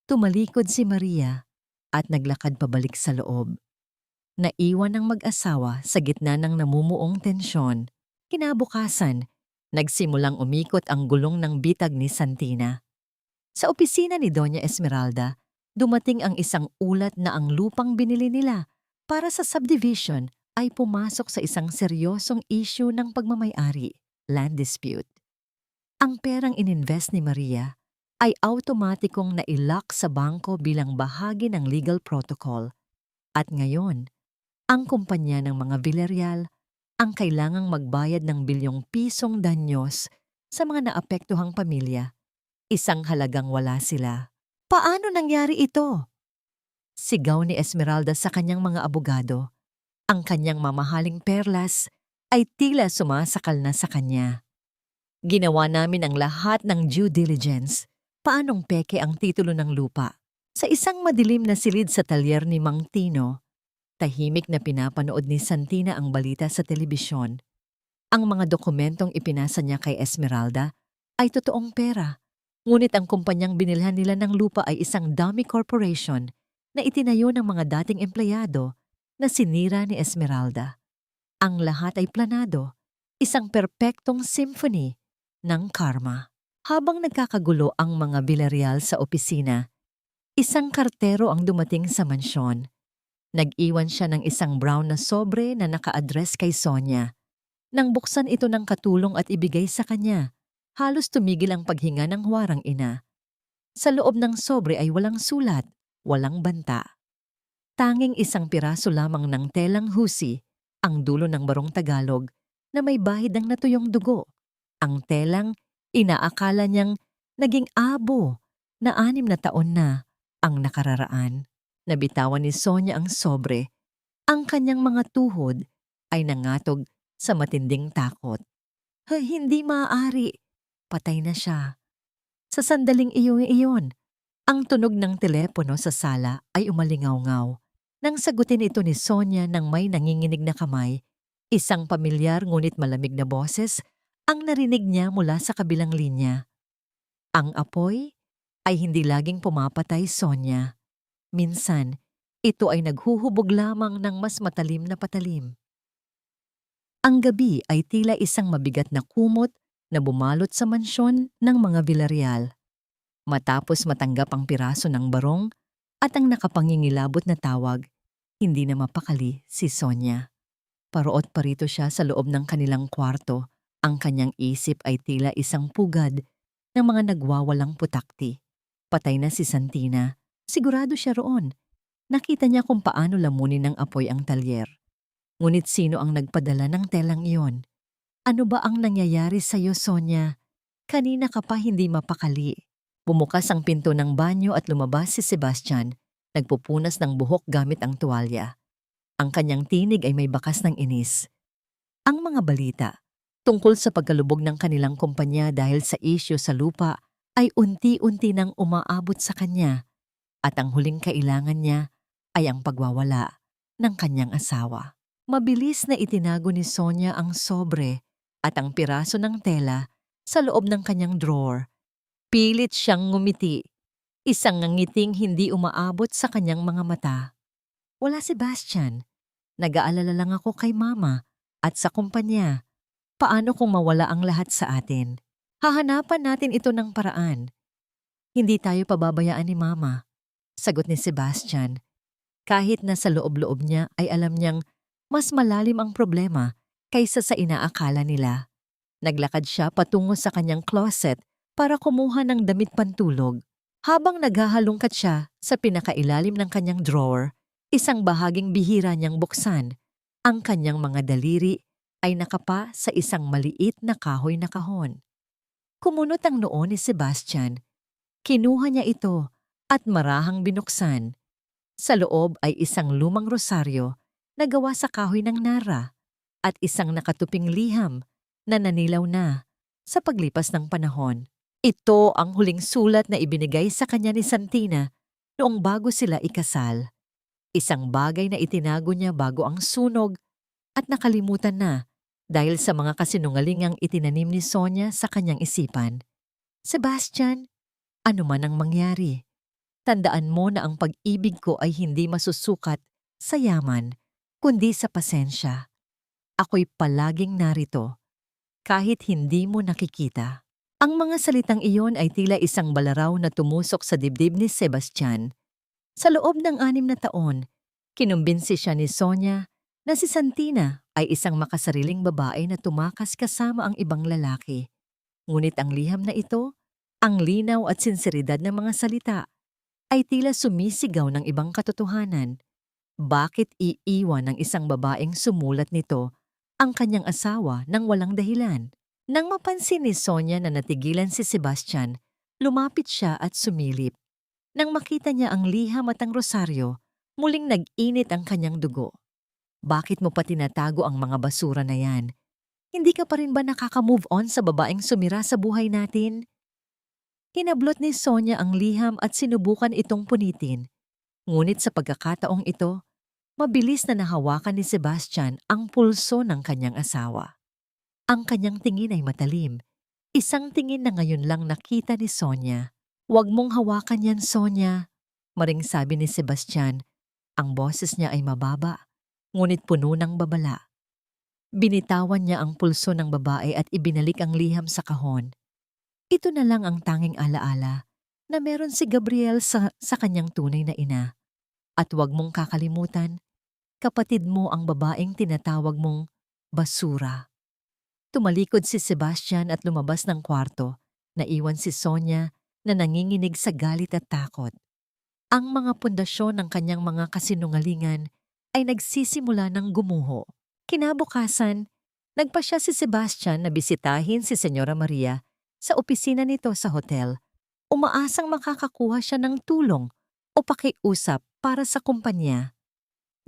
Tumalikod si Maria at naglakad pabalik sa loob. Naiwan ang mag-asawa sa gitna ng namumuong tensyon. Kinabukasan, nagsimulang umikot ang gulong ng bitag ni Santina. Sa opisina ni Doña Esmeralda, dumating ang isang ulat na ang lupang binili nila para sa subdivision ay pumasok sa isang seryosong issue ng pagmamay-ari, land dispute. Ang perang ininvest ni Maria ay automatikong nailock sa bangko bilang bahagi ng legal protocol. At ngayon, ang kumpanya ng mga Villarreal ang kailangang magbayad ng bilyong pisong danyos sa mga naapektuhang pamilya. Isang halagang wala sila. Paano nangyari ito? Sigaw ni Esmeralda sa kanyang mga abogado. Ang kanyang mamahaling perlas ay tila sumasakal na sa kanya. Ginawa namin ang lahat ng due diligence. Paanong peke ang titulo ng lupa? Sa isang madilim na silid sa talyer ni Mang Tino, tahimik na pinapanood ni Santina ang balita sa telebisyon. Ang mga dokumentong ipinasa niya kay Esmeralda ay totoong pera, ngunit ang kumpanyang binilhan nila ng lupa ay isang dummy corporation na itinayo ng mga dating empleyado na sinira ni Esmeralda. Ang lahat ay planado, isang perpektong symphony ng karma. Habang nagkakagulo ang mga Villarreal sa opisina, isang kartero ang dumating sa mansyon. Nag-iwan siya ng isang brown na sobre na naka-address kay Sonia. Nang buksan ito ng katulong at ibigay sa kanya, halos tumigil ang paghinga ng huwarang ina. Sa loob ng sobre ay walang sulat, walang banta. Tanging isang piraso lamang ng telang husi, ang dulo ng barong Tagalog, na may bahid ng natuyong dugo. Ang telang, inaakala niyang naging abo na 6 na taon na ang nakararaan. Nabitawan ni Sonia ang sobre. Ang kanyang mga tuhod ay nangatog sa matinding takot. Hindi maaari. Patay na siya. Sa sandaling iyon, ang tunog ng telepono sa sala ay umalingaw-ngaw. Nang sagutin ito ni Sonia ng may nanginginig na kamay, isang pamilyar ngunit malamig na boses ang narinig niya mula sa kabilang linya. Ang apoy ay hindi laging pumapatay, Sonia. Minsan, ito ay naghuhubog lamang ng mas matalim na patalim. Ang gabi ay tila isang mabigat na kumot na bumalot sa mansyon ng mga Villarreal. Matapos matanggap ang piraso ng barong at ang nakapangingilabot na tawag, hindi na mapakali si Sonia. Paroot parito siya sa loob ng kanilang kwarto. Ang kanyang isip ay tila isang pugad ng mga nagwawalang putakti. Patay na si Santina. Sigurado siya roon. Nakita niya kung paano lamunin ng apoy ang talyer. Ngunit sino ang nagpadala ng telang iyon? Ano ba ang nangyayari sa iyo, Sonia? Kanina ka pa hindi mapakali. Bumukas ang pinto ng banyo at lumabas si Sebastian, nagpupunas ng buhok gamit ang tuwalya. Ang kanyang tinig ay may bakas ng inis. Ang mga balita tungkol sa pagkalubog ng kanilang kumpanya dahil sa isyu sa lupa ay unti-unti nang umaabot sa kanya. At ang huling kailangan niya ay ang pagwawala ng kanyang asawa. Mabilis na itinago ni Sonia ang sobre at ang piraso ng tela sa loob ng kanyang drawer. Pilit siyang ngumiti, isang ngiting hindi umaabot sa kanyang mga mata. Wala si Sebastian. Nag-aalala lang ako kay Mama at sa kumpanya. Paano kung mawala ang lahat sa atin? Hahanapan natin ito ng paraan. Hindi tayo pababayaan ni Mama. Sagot ni Sebastian. Kahit na sa loob-loob niya ay alam niyang mas malalim ang problema kaysa sa inaakala nila. Naglakad siya patungo sa kanyang closet para kumuha ng damit pantulog. Habang naghahalungkat siya sa pinakailalim ng kanyang drawer, isang bahaging bihira niyang buksan. Ang kanyang mga daliri ay nakapa sa isang maliit na kahoy na kahon. Kumunot ang noo ni Sebastian. Kinuha niya ito at marahang binuksan. Sa loob ay isang lumang rosaryo na gawa sa kahoy ng nara at isang nakatuping liham na nanilaw na sa paglipas ng panahon. Ito ang huling sulat na ibinigay sa kanya ni Santina noong bago sila ikasal. Isang bagay na itinago niya bago ang sunog at nakalimutan na dahil sa mga kasinungalingang itinanim ni Sonia sa kanyang isipan. Sebastian, ano man ang mangyari, tandaan mo na ang pag-ibig ko ay hindi masusukat sa yaman, kundi sa pasensya. Ako'y palaging narito, kahit hindi mo nakikita. Ang mga salitang iyon ay tila isang balaraw na tumusok sa dibdib ni Sebastian. Sa loob ng 6 na taon, kinumbinsi siya ni Sonia na si Santina ay isang makasariling babae na tumakas kasama ang ibang lalaki. Ngunit ang liham na ito, ang linaw at sinseridad ng mga salita, ay tila sumisigaw ng ibang katotohanan. Bakit iiwan ng isang babaeng sumulat nito ang kanyang asawa nang walang dahilan? Nang mapansin ni Sonia na natigilan si Sebastian, lumapit siya at sumilip. Nang makita niya ang liham at ang rosaryo, muling nag-init ang kanyang dugo. Bakit mo pa tinatago ang mga basura na yan? Hindi ka pa rin ba nakaka-move on sa babaeng sumira sa buhay natin? Hinablot ni Sonia ang liham at sinubukan itong punitin. Ngunit sa pagkakataong ito, mabilis na nahawakan ni Sebastian ang pulso ng kanyang asawa. Ang kanyang tingin ay matalim. Isang tingin na ngayon lang nakita ni Sonia. "Huwag mong hawakan yan, Sonia," maring sabi ni Sebastian. Ang boses niya ay mababa, ngunit puno ng babala. Binitawan niya ang pulso ng babae at ibinalik ang liham sa kahon. Ito na lang ang tanging alaala na meron si Gabriel sa kanyang tunay na ina. At huwag mong kakalimutan, kapatid mo ang babaeng tinatawag mong basura. Tumalikod si Sebastian at lumabas ng kwarto. Naiwan si Sonia na nanginginig sa galit at takot. Ang mga pundasyon ng kanyang mga kasinungalingan ay nagsisimula ng gumuho. Kinabukasan, nagpa siya si Sebastian na bisitahin si Senyora Maria sa opisina nito sa hotel. Umaasang makakakuha siya ng tulong o pakiusap para sa kumpanya.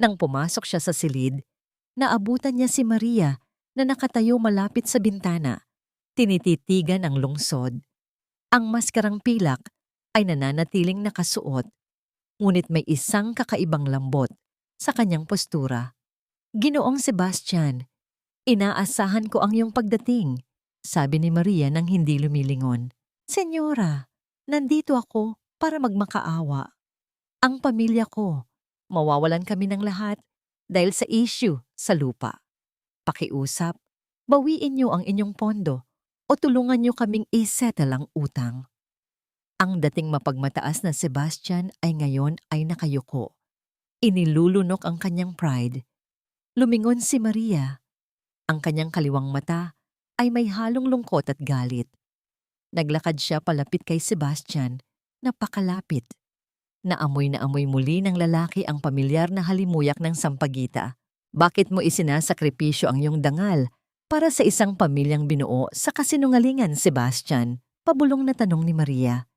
Nang pumasok siya sa silid, naabutan niya si Maria na nakatayo malapit sa bintana. Tinititigan ang lungsod. Ang maskarang pilak ay nananatiling nakasuot, ngunit may isang kakaibang lambot sa kanyang postura. "Ginoong Sebastian, inaasahan ko ang iyong pagdating," sabi ni Maria nang hindi lumilingon. "Senyora, nandito ako para magmakaawa. Ang pamilya ko, mawawalan kami ng lahat dahil sa issue sa lupa. Pakiusap, bawiin niyo ang inyong pondo o tulungan niyo kaming i-settle ang utang." Ang dating mapagmataas na Sebastian ay ngayon ay nakayuko. Inilulunok ang kanyang pride. Lumingon si Maria. Ang kanyang kaliwang mata ay may halong lungkot at galit. Naglakad siya palapit kay Sebastian, napakalapit. Naamoy na amoy muli ng lalaki ang pamilyar na halimuyak ng sampagita. "Bakit mo isinasakripisyo ang iyong dangal para sa isang pamilyang binuo sa kasinungalingan, Sebastian?" Pabulong na tanong ni Maria.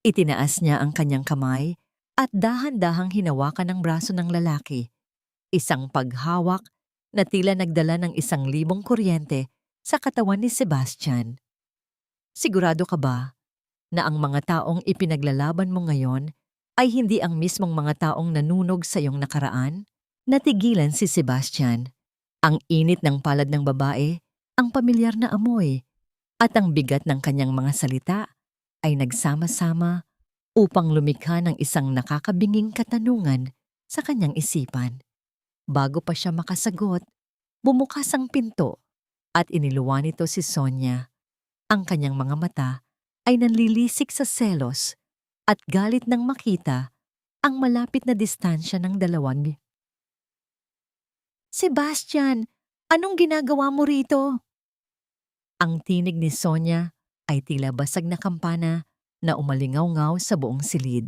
Itinaas niya ang kanyang kamay at dahan-dahang hinawakan ang braso ng lalaki. Isang paghawak na tila nagdala ng 1,000 kuryente sa katawan ni Sebastian. "Sigurado ka ba na ang mga taong ipinaglalaban mo ngayon ay hindi ang mismong mga taong nanunog sa iyong nakaraan?" Natigilan si Sebastian. Ang init ng palad ng babae, ang pamilyar na amoy, at ang bigat ng kanyang mga salita ay nagsama-sama upang lumikha ng isang nakakabinging katanungan sa kanyang isipan. Bago pa siya makasagot, bumukas ang pinto at iniluwan nito si Sonia. Ang kanyang mga mata ay nanlilisik sa selos at galit nang makita ang malapit na distansya ng dalawang. "Sebastian, anong ginagawa mo rito?" Ang tinig ni Sonia ay tila basag na kampana na umalingaw-ngaw sa buong silid.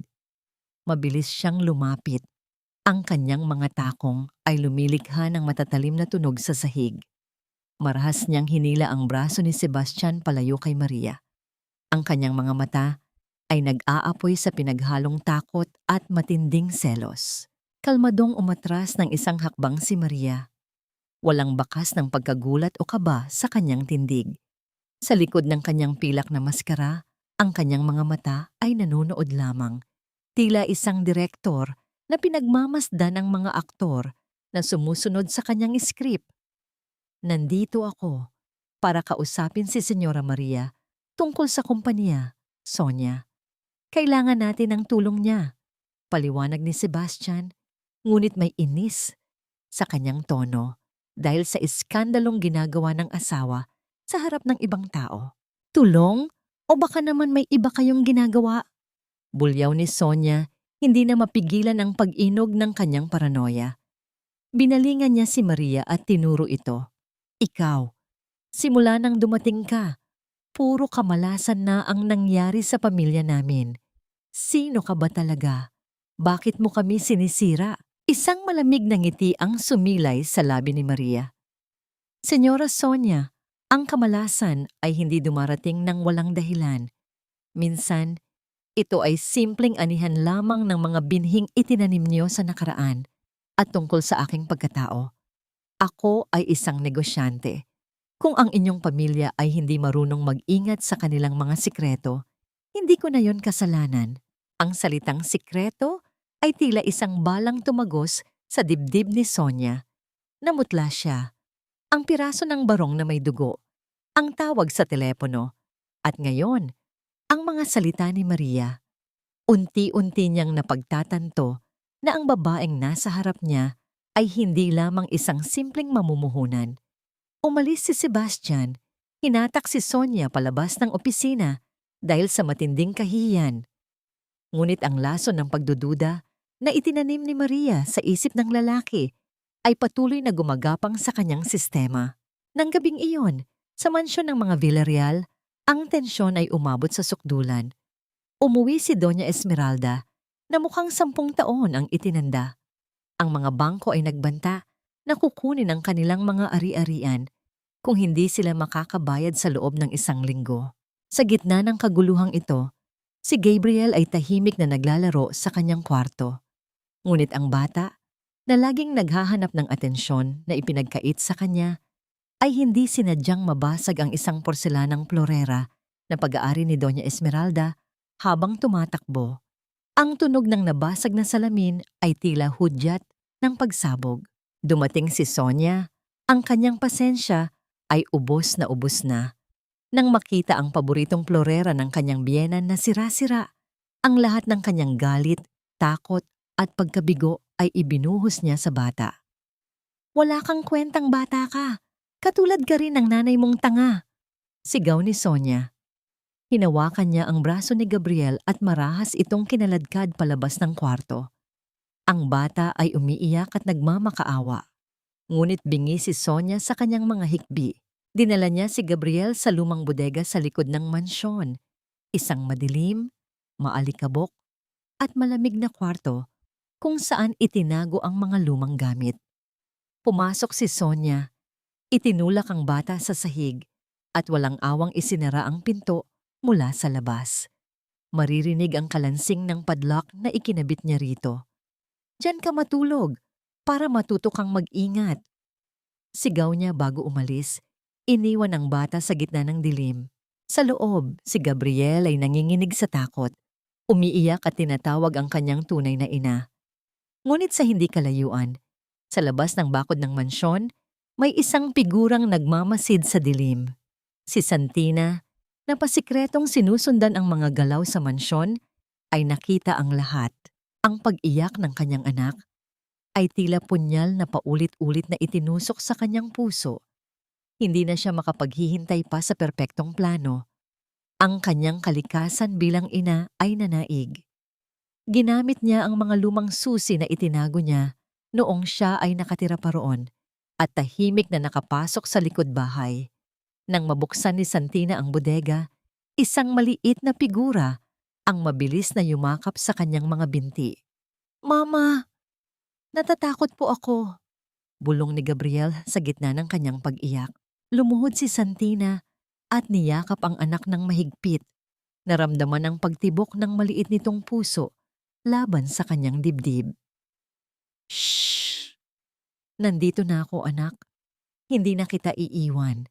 Mabilis siyang lumapit. Ang kanyang mga takong ay lumilikha ng matatalim na tunog sa sahig. Marahas niyang hinila ang braso ni Sebastian palayo kay Maria. Ang kanyang mga mata ay nag-aapoy sa pinaghalong takot at matinding selos. Kalmadong umatras ng isang hakbang si Maria. Walang bakas ng pagkagulat o kaba sa kanyang tindig. Sa likod ng kanyang pilak na maskara, ang kanyang mga mata ay nanonood lamang. Tila isang direktor na pinagmamasdan ng mga aktor na sumusunod sa kanyang script. Nandito ako para kausapin si Senyora Maria tungkol sa kumpanya, Sonia. Kailangan natin ng tulong niya, paliwanag ni Sebastian, ngunit may inis sa kanyang tono dahil sa iskandalong ginagawa ng asawa sa harap ng ibang tao. Tulong? O baka naman may iba kayong ginagawa? Bulyaw ni Sonia, hindi na mapigilan ang pag-inog ng kanyang paranoia. Binalingan niya si Maria at tinuro ito. Ikaw, simula nang dumating ka, puro kamalasan na ang nangyari sa pamilya namin. Sino ka ba talaga? Bakit mo kami sinisira? Isang malamig na ngiti ang sumilay sa labi ni Maria. Senyora Sonia, ang kamalasan ay hindi dumarating ng walang dahilan. Minsan, ito ay simpleng anihan lamang ng mga binhing itinanim niyo sa nakaraan at tungkol sa aking pagkatao. Ako ay isang negosyante. Kung ang inyong pamilya ay hindi marunong mag-ingat sa kanilang mga sikreto, hindi ko na yon kasalanan. Ang salitang sikreto ay tila isang balang tumagos sa dibdib ni Sonia. Namutla siya. Ang piraso ng barong na may dugo, ang tawag sa telepono, at ngayon, ang mga salita ni Maria. Unti-unti niyang napagtatanto na ang babaeng nasa harap niya ay hindi lamang isang simpleng mamumuhunan. Umalis si Sebastian, hinatak si Sonia palabas ng opisina dahil sa matinding kahihiyan. Ngunit ang lason ng pagdududa na itinanim ni Maria sa isip ng lalaki ay patuloy na gumagapang sa kanyang sistema. Nang gabing iyon, sa mansyon ng mga Villarreal, ang tensyon ay umabot sa sukdulan. Umuwi si Doña Esmeralda na mukhang 10 taon ang itinanda. Ang mga bangko ay nagbanta na kukunin ang kanilang mga ari-arian kung hindi sila makakabayad sa loob ng 1 linggo. Sa gitna ng kaguluhang ito, si Gabriel ay tahimik na naglalaro sa kanyang kwarto. Ngunit ang bata, na laging naghahanap ng atensyon na ipinagkait sa kanya, ay hindi sinadyang mabasag ang isang porselanang florera na pag-aari ni Doña Esmeralda habang tumatakbo. Ang tunog ng nabasag na salamin ay tila hudyat ng pagsabog. Dumating si Sonia, ang kanyang pasensya ay ubos na ubos na. Nang makita ang paboritong florera ng kanyang biyenan na sira-sira, ang lahat ng kanyang galit, takot at pagkabigo ay ibinuhos niya sa bata. Wala kang kwentang bata ka. Katulad ka rin ng nanay mong tanga. Sigaw ni Sonia. Hinawakan niya ang braso ni Gabriel at marahas itong kinaladkad palabas ng kwarto. Ang bata ay umiiyak at nagmamakaawa. Ngunit bingi si Sonia sa kanyang mga hikbi. Dinala niya si Gabriel sa lumang bodega sa likod ng mansyon. Isang madilim, maalikabok, at malamig na kwarto kung saan itinago ang mga lumang gamit. Pumasok si Sonia. Itinulak ang bata sa sahig at walang awang isinara ang pinto mula sa labas. Maririnig ang kalansing ng padlock na ikinabit niya rito. Diyan ka matulog para matuto kang mag-ingat. Sigaw niya bago umalis. Iniwan ang bata sa gitna ng dilim. Sa loob, si Gabriel ay nanginginig sa takot. Umiiyak at tinatawag ang kanyang tunay na ina. Ngunit sa hindi kalayuan, sa labas ng bakod ng mansyon, may isang figurang nagmamasid sa dilim. Si Santina, na pasikretong sinusundan ang mga galaw sa mansyon, ay nakita ang lahat. Ang pag-iyak ng kanyang anak ay tila punyal na paulit-ulit na itinusok sa kanyang puso. Hindi na siya makapaghihintay pa sa perpektong plano. Ang kanyang kalikasan bilang ina ay nanaig. Ginamit niya ang mga lumang susi na itinago niya noong siya ay nakatira pa roon at tahimik na nakapasok sa likod bahay. Nang mabuksan ni Santina ang bodega, isang maliit na figura ang mabilis na yumakap sa kanyang mga binti. Mama, natatakot po ako, bulong ni Gabriel sa gitna ng kanyang pag-iyak. Lumuhod si Santina at niyakap ang anak ng mahigpit. Naramdaman ang pagtibok ng maliit nitong puso laban sa kanyang dibdib. Shh! Nandito na ako, anak. Hindi na kita iiwan.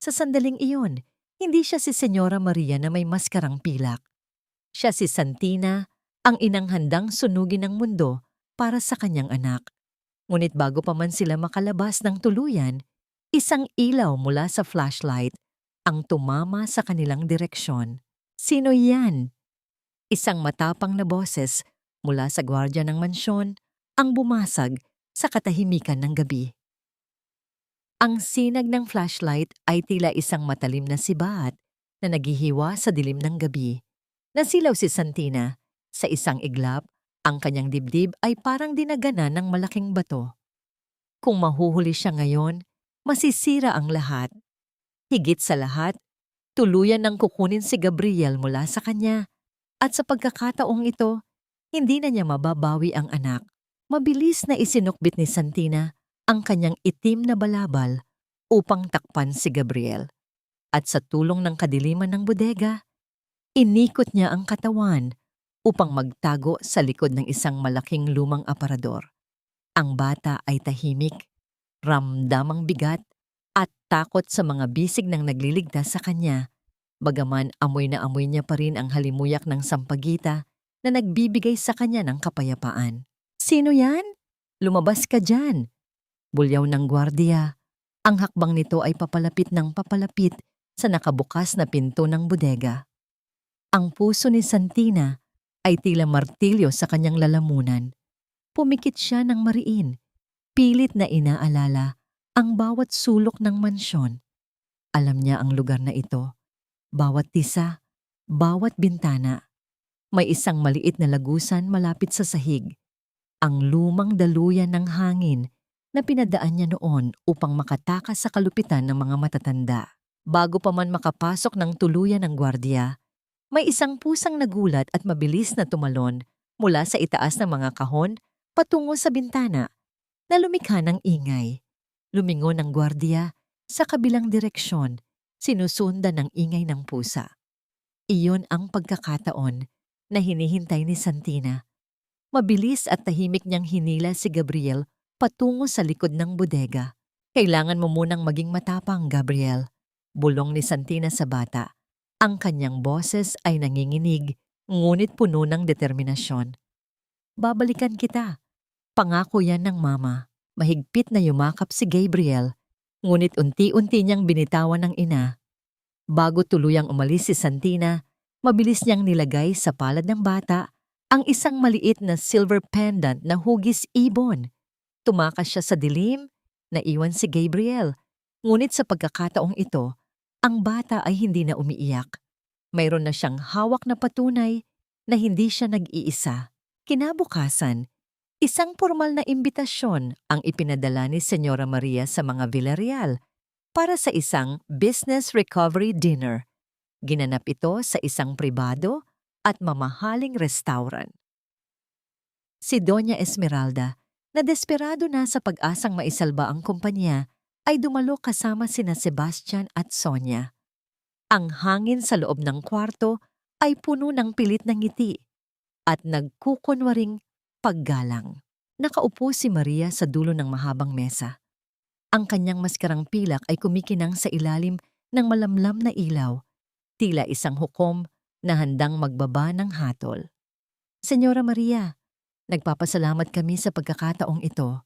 Sa sandaling iyon, hindi siya si Senyora Maria na may maskarang pilak. Siya si Santina, ang inang handang sunugin ng mundo para sa kanyang anak. Ngunit bago pa man sila makalabas ng tuluyan, isang ilaw mula sa flashlight ang tumama sa kanilang direksyon. Sino yan? Isang matapang na boses mula sa gwardya ng mansyon ang bumasag sa katahimikan ng gabi. Ang sinag ng flashlight ay tila isang matalim na sibat na naghihiwa sa dilim ng gabi. Nasilaw si Santina. Sa isang iglap, ang kanyang dibdib ay parang dinagana ng malaking bato. Kung mahuhuli siya ngayon, masisira ang lahat. Higit sa lahat, tuluyan ng kukunin si Gabriel mula sa kanya. At sa pagkakataong ito, hindi na niya mababawi ang anak. Mabilis na isinukbit ni Santina ang kanyang itim na balabal upang takpan si Gabriel. At sa tulong ng kadiliman ng bodega, inikot niya ang katawan upang magtago sa likod ng isang malaking lumang aparador. Ang bata ay tahimik, ramdam ang bigat at takot sa mga bisig ng nagliligtas sa kanya, bagaman amoy na amoy niya pa rin ang halimuyak ng sampagita na nagbibigay sa kanya ng kapayapaan. Sino yan? Lumabas ka dyan! Bulyaw ng gwardiya. Ang hakbang nito ay papalapit ng papalapit sa nakabukas na pinto ng bodega. Ang puso ni Santina ay tila martilyo sa kanyang lalamunan. Pumikit siya ng mariin, pilit na inaalala ang bawat sulok ng mansyon. Alam niya ang lugar na ito, bawat tisa, bawat bintana. May isang maliit na lagusan malapit sa sahig, ang lumang daluyan ng hangin na pinadaan niya noon upang makatakas sa kalupitan ng mga matatanda. Bago pa man makapasok ng tuluyan ng gwardiya, may isang pusang nagulat at mabilis na tumalon mula sa itaas ng mga kahon patungo sa bintana na lumikha ng ingay. Lumingon ang gwardiya sa kabilang direksyon, sinusundan ng ingay ng pusa. Iyon ang pagkakataon na hinihintay ni Santina. Mabilis at tahimik niyang hinila si Gabriel patungo sa likod ng bodega. Kailangan mo munang maging matapang, Gabriel. Bulong ni Santina sa bata. Ang kanyang boses ay nanginginig, ngunit puno ng determinasyon. Babalikan kita. Pangako yan ng mama. Mahigpit na yumakap si Gabriel, ngunit unti-unti niyang binitawan ng ina. Bago tuluyang umalis si Santina, mabilis niyang nilagay sa palad ng bata ang isang maliit na silver pendant na hugis ibon. Tumakas siya sa dilim, naiwan si Gabriel. Ngunit sa pagkakataong ito, ang bata ay hindi na umiiyak. Mayroon na siyang hawak na patunay na hindi siya nag-iisa. Kinabukasan, isang formal na imbitasyon ang ipinadala ni Senyora Maria sa mga Villarreal para sa isang business recovery dinner. Ginanap ito sa isang pribado at mamahaling restaurant. Si Doña Esmeralda, na desperado na sa pag-asang maisalba ang kumpanya, ay dumalo kasama sina Sebastian at Sonia. Ang hangin sa loob ng kwarto ay puno ng pilit na ngiti at nagkukunwaring paggalang. Nakaupo si Maria sa dulo ng mahabang mesa. Ang kanyang maskarang pilak ay kumikinang sa ilalim ng malamlam na ilaw, tila isang hukom na handang magbaba ng hatol. Senyora Maria, nagpapasalamat kami sa pagkakataong ito.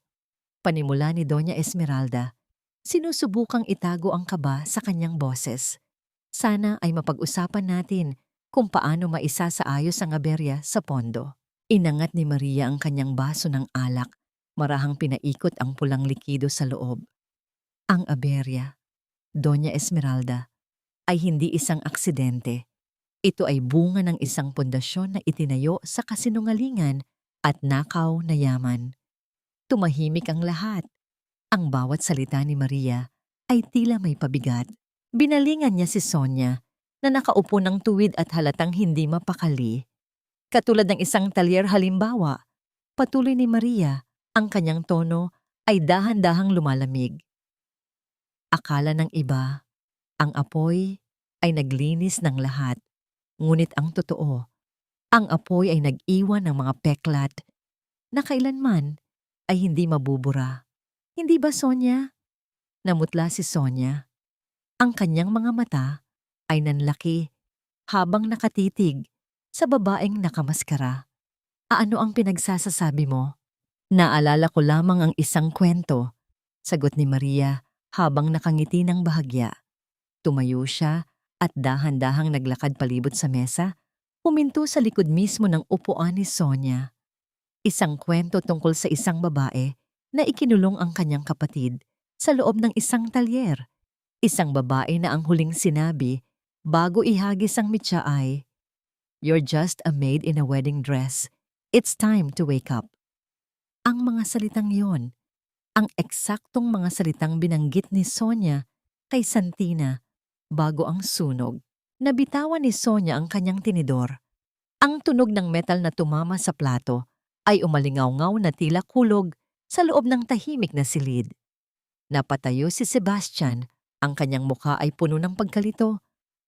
Panimula ni Doña Esmeralda, sinusubukang itago ang kaba sa kanyang boses. Sana ay mapag-usapan natin kung paano maisasaayos ang aberya sa pondo. Inangat ni Maria ang kanyang baso ng alak, marahang pinaikot ang pulang likido sa loob. Ang aberya, Doña Esmeralda, ay hindi isang aksidente. Ito ay bunga ng isang pundasyon na itinayo sa kasinungalingan at nakaw na yaman. Tumahimik ang lahat. Ang bawat salita ni Maria ay tila may pabigat. Binalingan niya si Sonia na nakaupo ng tuwid at halatang hindi mapakali. Katulad ng isang talyer halimbawa, patuloy ni Maria, ang kanyang tono ay dahan-dahang lumalamig. Akala ng iba, ang apoy ay naglinis ng lahat. Ngunit ang totoo, ang apoy ay nag-iwan ng mga peklat na kailanman ay hindi mabubura. Hindi ba, Sonia? Namutla si Sonia. Ang kanyang mga mata ay nanlaki habang nakatitig sa babaeng nakamaskara. Ano ang pinagsasasabi mo? Naalala ko lamang ang isang kwento, sagot ni Maria habang nakangiti ng bahagya. Tumayo siya at dahan-dahang naglakad palibot sa mesa, huminto sa likod mismo ng upuan ni Sonia. Isang kwento tungkol sa isang babae na ikinulong ang kanyang kapatid sa loob ng isang talyer. Isang babae na ang huling sinabi bago ihagis ang mitya ay, "You're just a maid in a wedding dress. It's time to wake up." Ang mga salitang yon, ang eksaktong mga salitang binanggit ni Sonia kay Santina bago ang sunog. Nabitawan ni Sonia ang kanyang tinidor. Ang tunog ng metal na tumama sa plato ay umalingaw-ngaw na tila kulog sa loob ng tahimik na silid. Napatayo si Sebastian, ang kanyang mukha ay puno ng pagkalito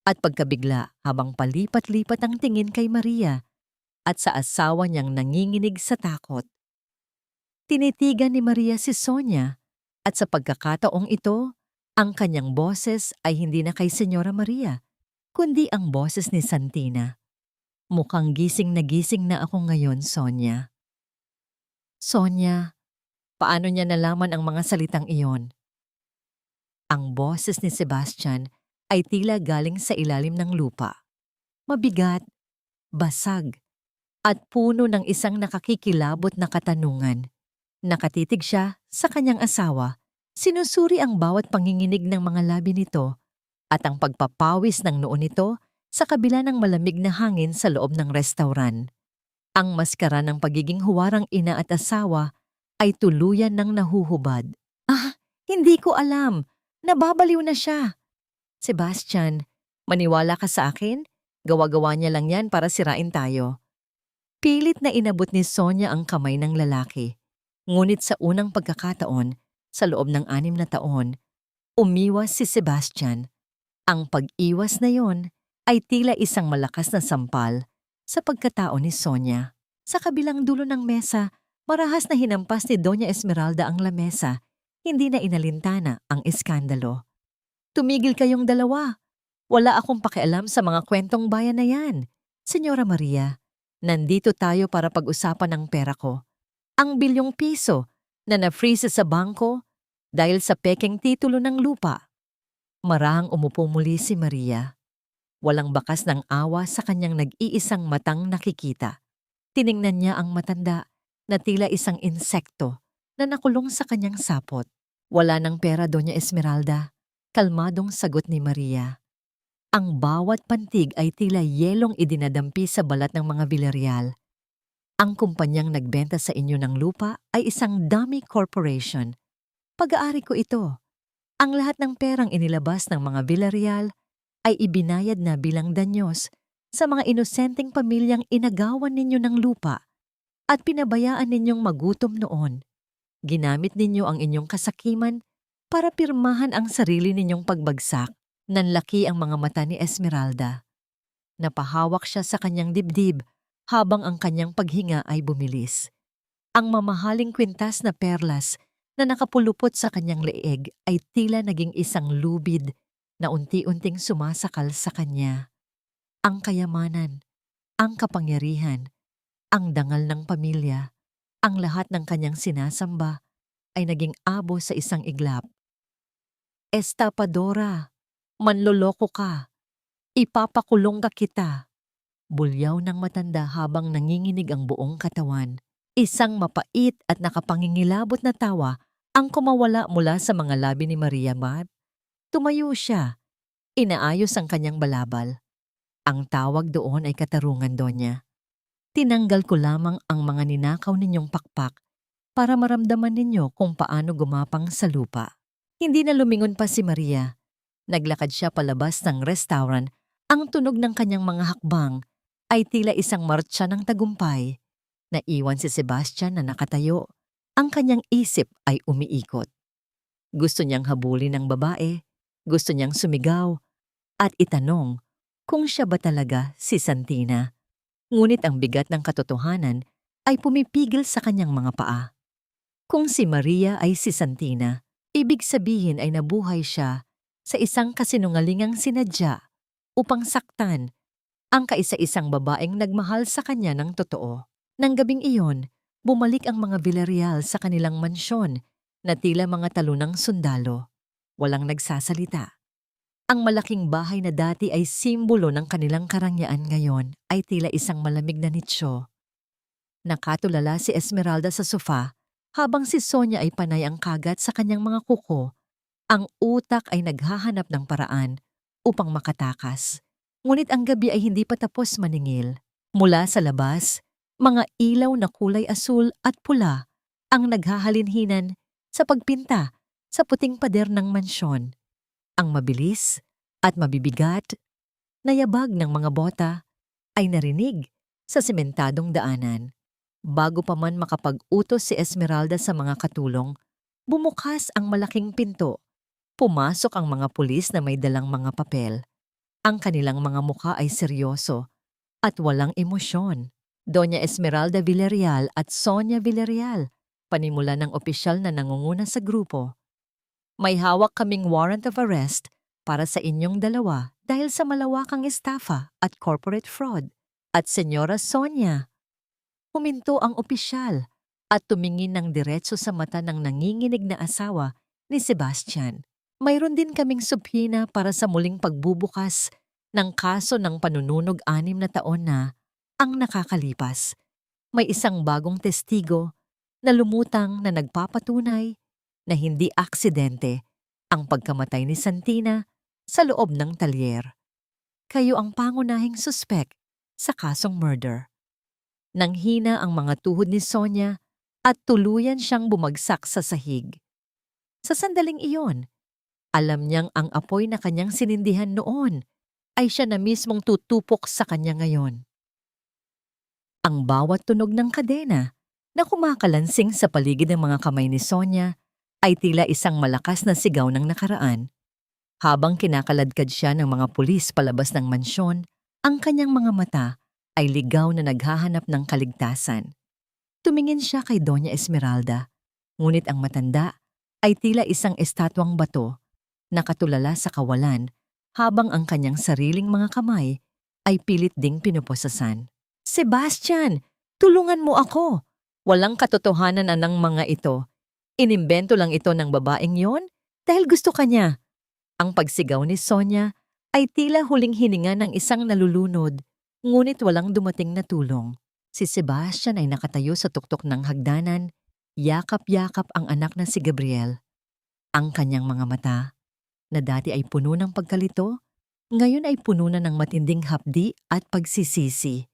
at pagkabigla habang palipat-lipat ang tingin kay Maria at sa asawa niyang nanginginig sa takot. Tinitigan ni Maria si Sonia at sa pagkakataong ito, ang kanyang boses ay hindi na kay Senyora Maria, kundi ang boses ni Santina. Mukhang gising na ako ngayon, Sonia. Sonia, paano niya nalaman ang mga salitang iyon? Ang boses ni Sebastian ay tila galing sa ilalim ng lupa. Mabigat, basag, at puno ng isang nakakikilabot na katanungan. Nakatitig siya sa kanyang asawa, sinusuri ang bawat panginginig ng mga labi nito at ang pagpapawis ng noo nito sa kabila ng malamig na hangin sa loob ng restauran. Ang maskara ng pagiging huwarang ina at asawa ay tuluyan ng nahuhubad. Hindi ko alam. Nababaliw na siya. Sebastian, maniwala ka sa akin? Gawa-gawa niya lang yan para sirain tayo. Pilit na inabot ni Sonia ang kamay ng lalaki. Ngunit sa unang pagkakataon, sa loob ng 6 na taon, umiwas si Sebastian. Ang pag-iwas na yon ay tila isang malakas na sampal sa pagkatao ni Sonia. Sa kabilang dulo ng mesa, marahas na hinampas ni Doña Esmeralda ang lamesa, hindi na inalintana ang iskandalo. Tumigil kayong dalawa. Wala akong pakialam sa mga kwentong bayan na yan. Senyora Maria, nandito tayo para pag-usapan ang pera ko. Ang bilyong piso na na-freeze sa bangko dahil sa pekeng titulo ng lupa. Marahang umupo muli si Maria. Walang bakas ng awa sa kanyang nag-iisang matang nakikita. Tiningnan niya ang matanda na tila isang insekto na nakulong sa kanyang sapot. Wala ng pera, Doña Esmeralda. Kalmadong sagot ni Maria. Ang bawat pantig ay tila yelong idinadampi sa balat ng mga Villarreal. Ang kumpanyang nagbenta sa inyo ng lupa ay isang dummy corporation. Pag-aari ko ito. Ang lahat ng perang inilabas ng mga Villarreal ay ibinayad na bilang danyos sa mga inosenteng pamilyang inagawan ninyo ng lupa at pinabayaan ninyong magutom noon. Ginamit ninyo ang inyong kasakiman para pirmahan ang sarili ninyong pagbagsak. Nanlaki ang mga mata ni Esmeralda. Napahawak siya sa kanyang dibdib habang ang kanyang paghinga ay bumilis. Ang mamahaling kwintas na perlas na nakapulupot sa kanyang leeg ay tila naging isang lubid na unti-unting sumasakal sa kanya. Ang kayamanan, ang kapangyarihan, ang dangal ng pamilya, ang lahat ng kanyang sinasamba ay naging abo sa isang iglap. Estapadora, manloloko ka, ipapakulong ka kita. Bulyaw ng matanda habang nanginginig ang buong katawan. Isang mapait at nakapangingilabot na tawa ang kumawala mula sa mga labi ni Maria Mar. Tumayo siya. Inaayos ang kanyang balabal. Ang tawag doon ay katarungan, Donya. Tinanggal ko lamang ang mga ninakaw ninyong pakpak para maramdaman ninyo kung paano gumapang sa lupa. Hindi na lumingon pa si Maria. Naglakad siya palabas ng restaurant. Ang tunog ng kanyang mga hakbang ay tila isang martsa ng tagumpay. Naiwan si Sebastian na nakatayo. Ang kanyang isip ay umiikot. Gusto niyang habulin ng babae, gusto niyang sumigaw, at itanong kung siya ba talaga si Santina. Ngunit ang bigat ng katotohanan ay pumipigil sa kanyang mga paa. Kung si Maria ay si Santina, ibig sabihin ay nabuhay siya sa isang kasinungalingang sinadya upang saktan ang kaisa-isang babaeng nagmahal sa kanya ng totoo. Nang gabing iyon, bumalik ang mga Villarreal sa kanilang mansyon na tila mga talunang sundalo. Walang nagsasalita. Ang malaking bahay na dati ay simbolo ng kanilang karangyaan ngayon ay tila isang malamig na nitsyo. Nakatulala si Esmeralda sa sofa habang si Sonia ay panay ang kagat sa kanyang mga kuko. Ang utak ay naghahanap ng paraan upang makatakas. Ngunit ang gabi ay hindi pa tapos maningil. Mula sa labas, mga ilaw na kulay asul at pula ang naghahalinhinan sa pagpinta sa puting pader ng mansyon. Ang mabilis at mabibigat na yabag ng mga bota ay narinig sa sementadong daanan. Bago pa man makapag-utos si Esmeralda sa mga katulong, bumukas ang malaking pinto. Pumasok ang mga pulis na may dalang mga papel. Ang kanilang mga mukha ay seryoso at walang emosyon. Doña Esmeralda Villarreal at Sonia Villarreal, panimula ng opisyal na nangunguna sa grupo. May hawak kaming warrant of arrest para sa inyong dalawa dahil sa malawakang estafa at corporate fraud. At Senyora Sonia, huminto ang opisyal at tumingin ng diretso sa mata ng nanginginig na asawa ni Sebastian. Mayroon din kaming subhina para sa muling pagbubukas ng kaso ng panununog 6 na taon na ang nakakalipas. May isang bagong testigo na lumutang na nagpapatunay na hindi aksidente ang pagkamatay ni Santina sa loob ng talyer. Kayo ang pangunahing suspek sa kasong murder. Nanghina ang mga tuhod ni Sonia at tuluyan siyang bumagsak sa sahig. Sa sandaling iyon, alam niyang ang apoy na kanyang sinindihan noon ay siya na mismong tutupok sa kanya ngayon. Ang bawat tunog ng kadena na kumakalansing sa paligid ng mga kamay ni Sonia ay tila isang malakas na sigaw ng nakaraan. Habang kinakaladkad siya ng mga pulis palabas ng mansyon, ang kanyang mga mata ay ligaw na naghahanap ng kaligtasan. Tumingin siya kay Doña Esmeralda, ngunit ang matanda ay tila isang estatwang bato, nakatulala sa kawalan habang ang kanyang sariling mga kamay ay pilit ding pinuposasan. Sebastian, tulungan mo ako! Walang katotohanan ng mga ito. Inimbento lang ito ng babaeng yon dahil gusto kanya. Ang pagsigaw ni Sonia ay tila huling hininga ng isang nalulunod, ngunit walang dumating na tulong. Si Sebastian ay nakatayo sa tuktok ng hagdanan, yakap-yakap ang anak na si Gabriel. Ang kanyang mga mata, na dati ay puno ng pagkalito, ngayon ay puno na ng matinding hapdi at pagsisisi.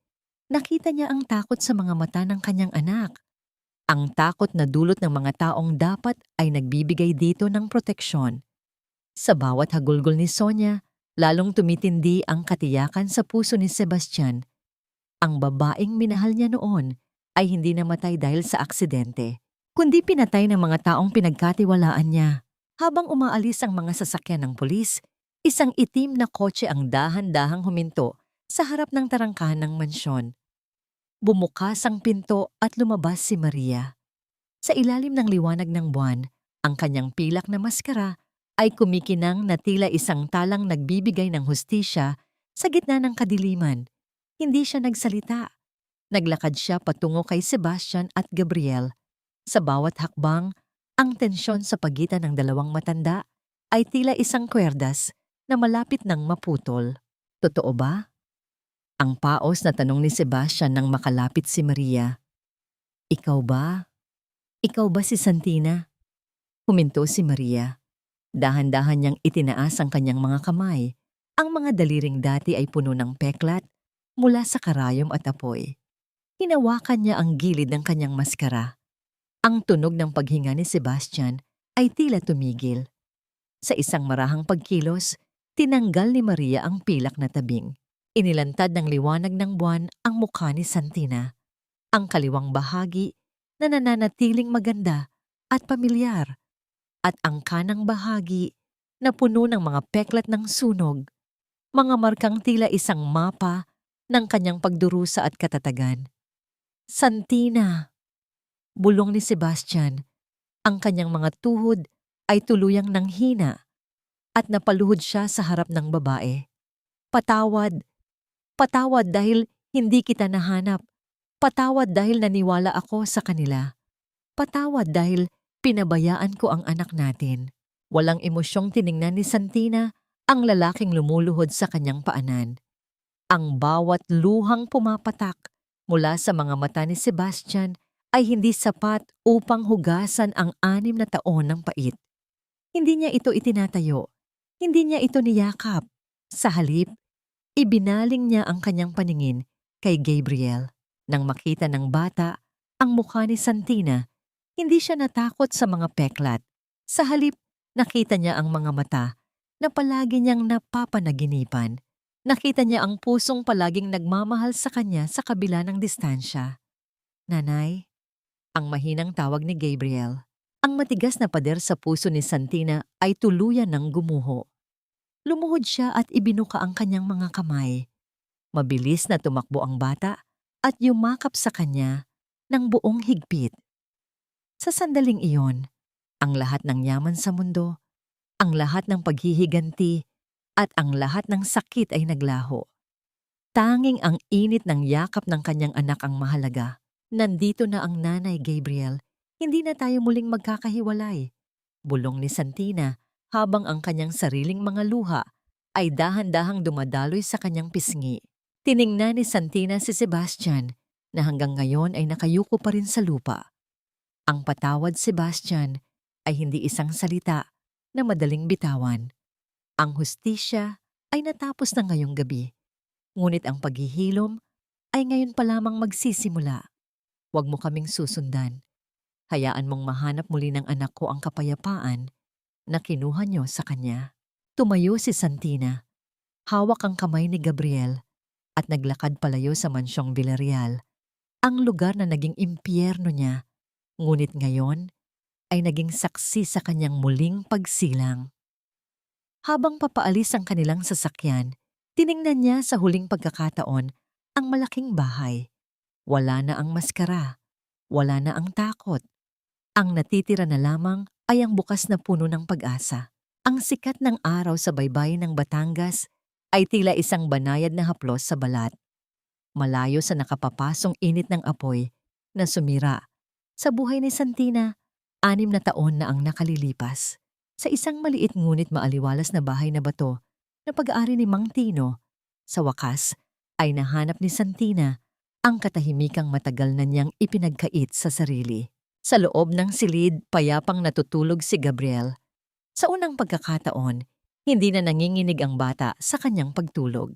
Nakita niya ang takot sa mga mata ng kanyang anak. Ang takot na dulot ng mga taong dapat ay nagbibigay dito ng proteksyon. Sa bawat hagulgol ni Sonia, lalong tumitindi ang katiyakan sa puso ni Sebastian. Ang babaeng minahal niya noon ay hindi namatay dahil sa aksidente, kundi pinatay ng mga taong pinagkatiwalaan niya. Habang umaalis ang mga sasakyan ng pulis, isang itim na kotse ang dahan-dahang huminto sa harap ng tarangkahan ng mansyon. Bumukas ang pinto at lumabas si Maria. Sa ilalim ng liwanag ng buwan, ang kanyang pilak na maskara ay kumikinang na tila isang talang nagbibigay ng hustisya sa gitna ng kadiliman. Hindi siya nagsalita. Naglakad siya patungo kay Sebastian at Gabriel. Sa bawat hakbang, ang tensyon sa pagitan ng dalawang matanda ay tila isang kwerdas na malapit nang maputol. Totoo ba? Ang paos na tanong ni Sebastian nang makalapit si Maria. Ikaw ba? Ikaw ba si Santina? Huminto si Maria. Dahan-dahan niyang itinaas ang kanyang mga kamay. Ang mga daliring dati ay puno ng peklat mula sa karayom at apoy. Hinawakan niya ang gilid ng kanyang maskara. Ang tunog ng paghinga ni Sebastian ay tila tumigil. Sa isang marahang pagkilos, tinanggal ni Maria ang pilak na tabing. Inilantad ng liwanag ng buwan ang mukha ni Santina. Ang kaliwang bahagi na nananatiling maganda at pamilyar, at ang kanang bahagi na puno ng mga peklat ng sunog. mga markang tila isang mapa ng kanyang pagdurusa at katatagan. Santina! Bulong ni Sebastian. Ang kanyang mga tuhod ay tuluyang nanghina at napaluhod siya sa harap ng babae. Patawad! Patawad dahil hindi kita nahanap. Patawad dahil naniwala ako sa kanila. Patawad dahil pinabayaan ko ang anak natin. Walang emosyong tiningnan ni Santina ang lalaking lumuluhod sa kanyang paanan. Ang bawat luhang pumapatak mula sa mga mata ni Sebastian ay hindi sapat upang hugasan ang 6 na taon ng pait. Hindi niya ito itinatayo. Hindi niya ito niyakap. Sa halip, ibinaling niya ang kanyang paningin kay Gabriel. Nang makita ng bata ang mukha ni Santina, hindi siya natakot sa mga peklat. Sa halip, nakita niya ang mga mata na palagi niyang napapanaginipan. Nakita niya ang pusong palaging nagmamahal sa kanya sa kabila ng distansya. Nanay, ang mahinang tawag ni Gabriel. Ang matigas na pader sa puso ni Santina ay tuluyan ng gumuho. Lumuhod siya at ibinuka ang kanyang mga kamay. Mabilis na tumakbo ang bata at yumakap sa kanya ng buong higpit. Sa sandaling iyon, ang lahat ng yaman sa mundo, ang lahat ng paghihiganti, at ang lahat ng sakit ay naglaho. Tanging ang init ng yakap ng kanyang anak ang mahalaga. Nandito na ang nanay, Gabriel. Hindi na tayo muling magkakahiwalay. Bulong ni Santina habang ang kanyang sariling mga luha ay dahan-dahang dumadaloy sa kanyang pisngi. Tiningnan ni Santina si Sebastian na hanggang ngayon ay nakayuko pa rin sa lupa. Ang patawad, Sebastian, ay hindi isang salita na madaling bitawan. Ang hustisya ay natapos na ngayong gabi, ngunit ang paghihilom ay ngayon pa lamang magsisimula. Huwag mo kaming susundan. Hayaan mong mahanap muli ng anak ko ang kapayapaan na kinuha niyo sa kanya. Tumayo si Santina. Hawak ang kamay ni Gabriel at naglakad palayo sa mansyong Villarreal, ang lugar na naging impyerno niya, ngunit ngayon ay naging saksi sa kanyang muling pagsilang. Habang papaalis ang kanilang sasakyan, tiningnan niya sa huling pagkakataon ang malaking bahay. Wala na ang maskara, wala na ang takot. Ang natitira na lamang ay ang bukas na puno ng pag-asa. Ang sikat ng araw sa baybayin ng Batangas ay tila isang banayad na haplos sa balat. Malayo sa nakapapasong init ng apoy na sumira. Sa buhay ni Santina, 6 na taon na ang nakalilipas. Sa isang maliit ngunit maaliwalas na bahay na bato na pag-aari ni Mang Tino, sa wakas ay nahanap ni Santina ang katahimikang matagal na niyang ipinagkait sa sarili. Sa loob ng silid, payapang natutulog si Gabriel. Sa unang pagkakataon, hindi na nanginginig ang bata sa kanyang pagtulog.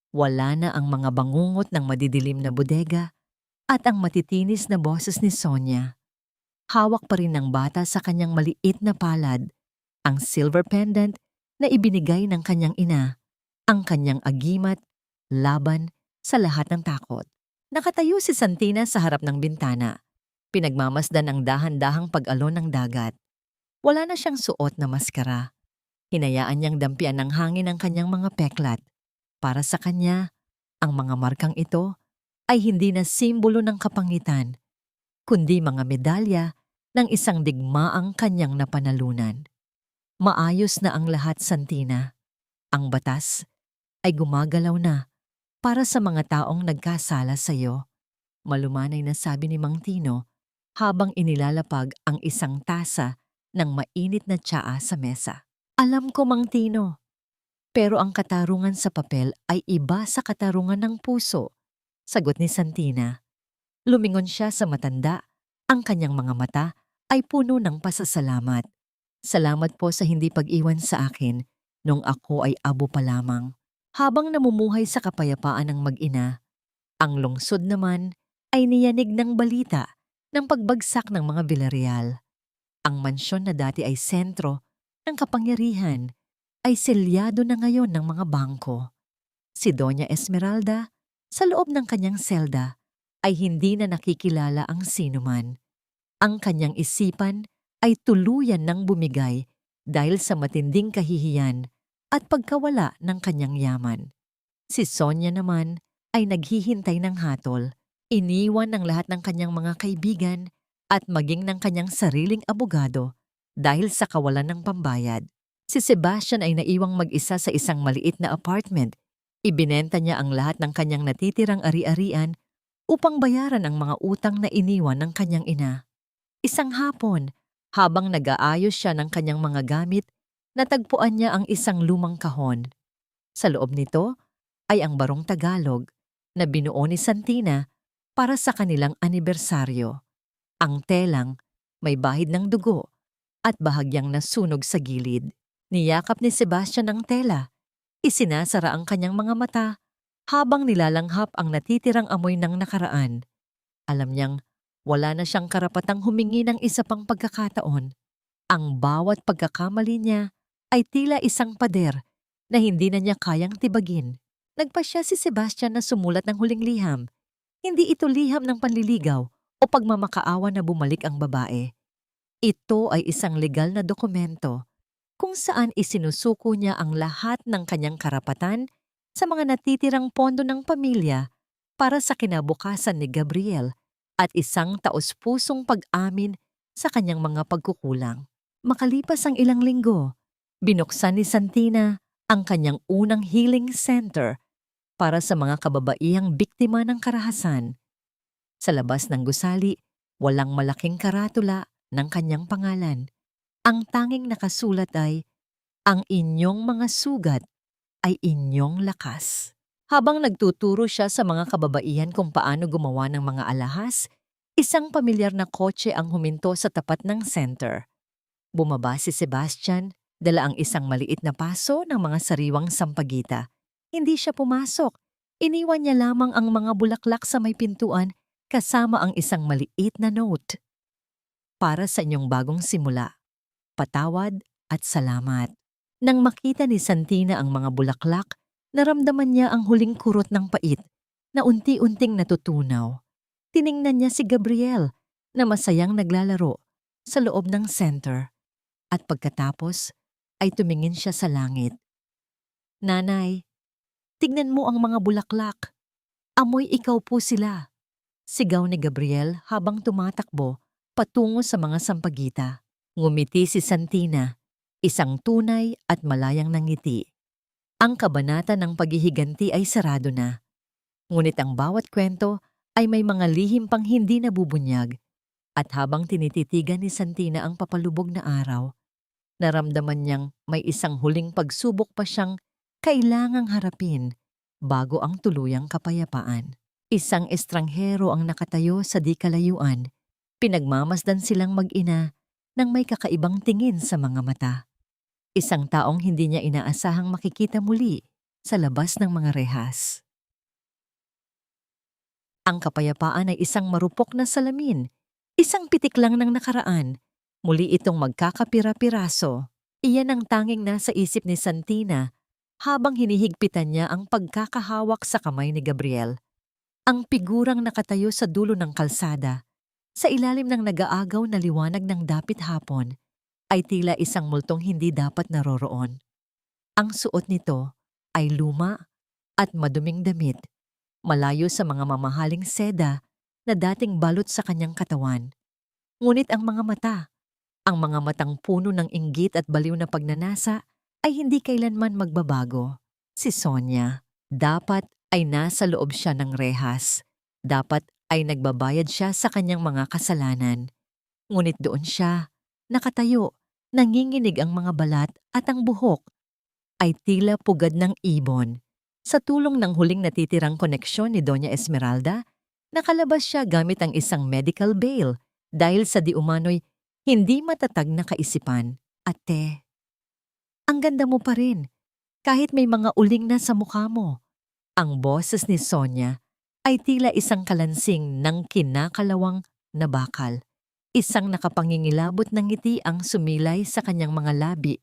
Wala na ang mga bangungot ng madidilim na bodega at ang matitinis na boses ni Sonia. Hawak pa rin ng bata sa kanyang maliit na palad ang silver pendant na ibinigay ng kanyang ina, ang kanyang agimat, laban sa lahat ng takot. Nakatayo si Santina sa harap ng bintana. Pinagmamasdan ang dahan-dahang pag-alon ng dagat. Wala na siyang suot na maskara. Hinayaan niyang dampian ng hangin ang kanyang mga peklat. Para sa kanya, ang mga markang ito ay hindi na simbolo ng kapangitan, kundi mga medalya ng isang digmaang kanyang napanalunan. Maayos na ang lahat, Santina. Ang batas ay gumagalaw na para sa mga taong nagkasala sa iyo. Malumanay na sabi ni Mang Tino habang inilalapag ang isang tasa ng mainit na tsaa sa mesa. Alam ko, Mang Tino, pero ang katarungan sa papel ay iba sa katarungan ng puso, sagot ni Santina. Lumingon siya sa matanda. Ang kanyang mga mata ay puno ng pasasalamat. Salamat po sa hindi pag-iwan sa akin nung ako ay abo pa lamang. Habang namumuhay sa kapayapaan ng mag-ina, ang lungsod naman ay niyanig ng balita ng pagbagsak ng mga Villarreal. Ang mansyon na dati ay sentro ng kapangyarihan ay selyado na ngayon ng mga bangko. Si Doña Esmeralda, sa loob ng kanyang selda, ay hindi na nakikilala ang sinuman. Ang kanyang isipan ay tuluyan ng bumigay dahil sa matinding kahihiyan at pagkawala ng kanyang yaman. Si Sonia naman ay naghihintay ng hatol. Iniwan ng lahat ng kanyang mga kaibigan at maging ng kanyang sariling abogado dahil sa kawalan ng pambayad. Si Sebastian ay naiwang mag-isa sa isang maliit na apartment. Ibinenta niya ang lahat ng kanyang natitirang ari-arian upang bayaran ang mga utang na iniwan ng kanyang ina. Isang hapon, habang nag-aayos siya ng kanyang mga gamit, natagpuan niya ang isang lumang kahon. Sa loob nito ay ang barong Tagalog na binuo ni Santina para sa kanilang anibersaryo. Ang telang may bahid ng dugo at bahagyang nasunog sa gilid. Niyakap ni Sebastian ang tela. Isinasara ang kanyang mga mata habang nilalanghap ang natitirang amoy ng nakaraan. Alam niyang wala na siyang karapatang humingi ng isa pang pagkakataon. Ang bawat pagkakamali niya ay tila isang pader na hindi na niya kayang tibagin. Nagpasya si Sebastian na sumulat ng huling liham. Hindi ito liham ng panliligaw o pagmamakaawa na bumalik ang babae. Ito ay isang legal na dokumento kung saan isinusuko niya ang lahat ng kanyang karapatan sa mga natitirang pondo ng pamilya para sa kinabukasan ni Gabriel at isang taos-pusong pag-amin sa kanyang mga pagkukulang. Makalipas ang ilang linggo, binuksan ni Santina ang kanyang unang healing center para sa mga kababaihang biktima ng karahasan. Sa labas ng gusali, walang malaking karatula ng kanyang pangalan. Ang tanging nakasulat ay, "Ang inyong mga sugat ay inyong lakas." Habang nagtuturo siya sa mga kababaihan kung paano gumawa ng mga alahas, isang pamilyar na kotse ang huminto sa tapat ng center. Bumaba si Sebastian, dala ang isang maliit na paso ng mga sariwang sampagita. Hindi siya pumasok. Iniwan niya lamang ang mga bulaklak sa may pintuan kasama ang isang maliit na note. "Para sa inyong bagong simula. Patawad at salamat." Nang makita ni Santina ang mga bulaklak, naramdaman niya ang huling kurot ng pait na unti-unting natutunaw. Tiningnan niya si Gabriel na masayang naglalaro sa loob ng center at pagkatapos ay tumingin siya sa langit. "Nanay, tignan mo ang mga bulaklak. Amoy ikaw po sila." Sigaw ni Gabriel habang tumatakbo patungo sa mga sampagita. Ngumiti si Santina, isang tunay at malayang nangiti. Ang kabanata ng paghihiganti ay sarado na. Ngunit ang bawat kwento ay may mga lihim pang hindi nabubunyag. At habang tinititigan ni Santina ang papalubog na araw, naramdaman niyang may isang huling pagsubok pa siyang kailangang harapin bago ang tuluyang kapayapaan. Isang estranghero ang nakatayo sa di kalayuan. Pinagmamasdan silang mag-ina nang may kakaibang tingin sa mga mata. Isang taong hindi niya inaasahang makikita muli sa labas ng mga rehas. Ang kapayapaan ay isang marupok na salamin, isang pitik lang ng nakaraan. Muli itong magkakapira-piraso. Iyan ang tanging nasa isip ni Santina habang hinihigpitan niya ang pagkakahawak sa kamay ni Gabriel. Ang figurang nakatayo sa dulo ng kalsada, sa ilalim ng nag-aagaw na liwanag ng dapit hapon, ay tila isang multong hindi dapat naroroon. Ang suot nito ay luma at maduming damit, malayo sa mga mamahaling seda na dating balot sa kanyang katawan. Ngunit ang mga matang puno ng inggit at baliw na pagnanasa ay hindi kailanman magbabago. Si Sonia, dapat ay nasa loob siya ng rehas. Dapat ay nagbabayad siya sa kanyang mga kasalanan. Ngunit doon siya, nakatayo, nanginginig ang mga balat at ang buhok ay tila pugad ng ibon. Sa tulong ng huling natitirang koneksyon ni Doña Esmeralda, nakalabas siya gamit ang isang medical bail dahil sa di umano'y hindi matatag na kaisipan. "Ate, ang ganda mo pa rin, kahit may mga uling na sa mukha mo." Ang boses ni Sonia ay tila isang kalansing ng kinakalawang na bakal. Isang nakapangingilabot ng ngiti ang sumilay sa kanyang mga labi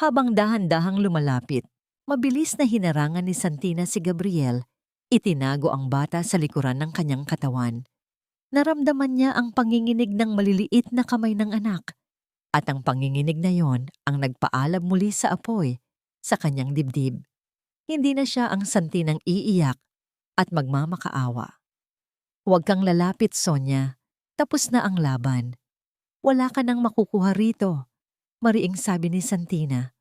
habang dahan-dahang lumalapit. Mabilis na hinarangan ni Santina si Gabriel. Itinago ang bata sa likuran ng kanyang katawan. Naramdaman niya ang panginginig ng maliliit na kamay ng anak. At ang panginginig na yon ang nagpaalab muli sa apoy sa kanyang dibdib. Hindi na siya ang santinang iiyak at magmamakaawa. Huwag kang lalapit, Sonia. Tapos na ang laban. Wala ka nang makukuha rito, mariing sabi ni Santina.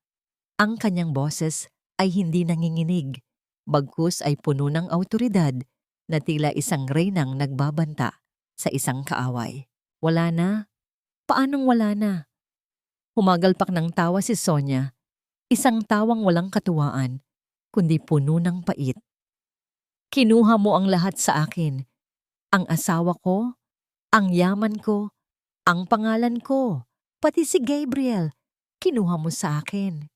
Ang kanyang boses ay hindi nanginginig, bagkus ay puno ng awtoridad na tila isang reynang nagbabanta sa isang kaaway. Wala na? Paanong wala na? Humagalpak ng tawa si Sonia, isang tawang walang katuwaan, kundi puno ng pait. Kinuha mo ang lahat sa akin. Ang asawa ko, ang yaman ko, ang pangalan ko, pati si Gabriel, kinuha mo sa akin.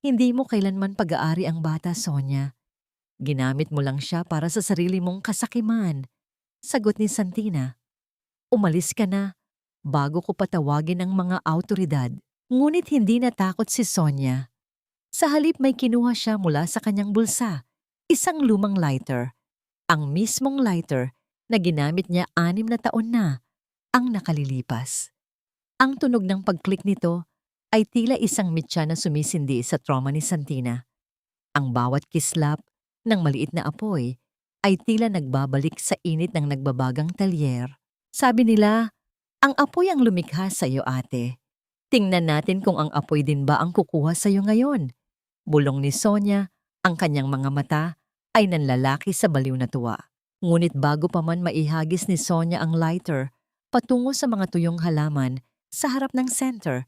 Hindi mo kailanman pag-aari ang bata, Sonia. Ginamit mo lang siya para sa sarili mong kasakiman. Sagot ni Santina. Umalis ka na, bago ko patawagin ang mga awtoridad. Ngunit hindi natakot si Sonia. Sa halip may kinuha siya mula sa kanyang bulsa, isang lumang lighter. Ang mismong lighter na ginamit niya 6 na taon na ang nakalilipas. Ang tunog ng pag-click nito ay tila isang mitya na sumisindi sa trauma ni Santina. Ang bawat kislap ng maliit na apoy ay tila nagbabalik sa init ng nagbabagang talyer. Sabi nila, ang apoy ang lumikha sa iyo, ate. Tingnan natin kung ang apoy din ba ang kukuha sa iyo ngayon. Bulong ni Sonia, ang kanyang mga mata ay nanlalaki sa baliw na tuwa. Ngunit bago pa man maihagis ni Sonia ang lighter patungo sa mga tuyong halaman sa harap ng center,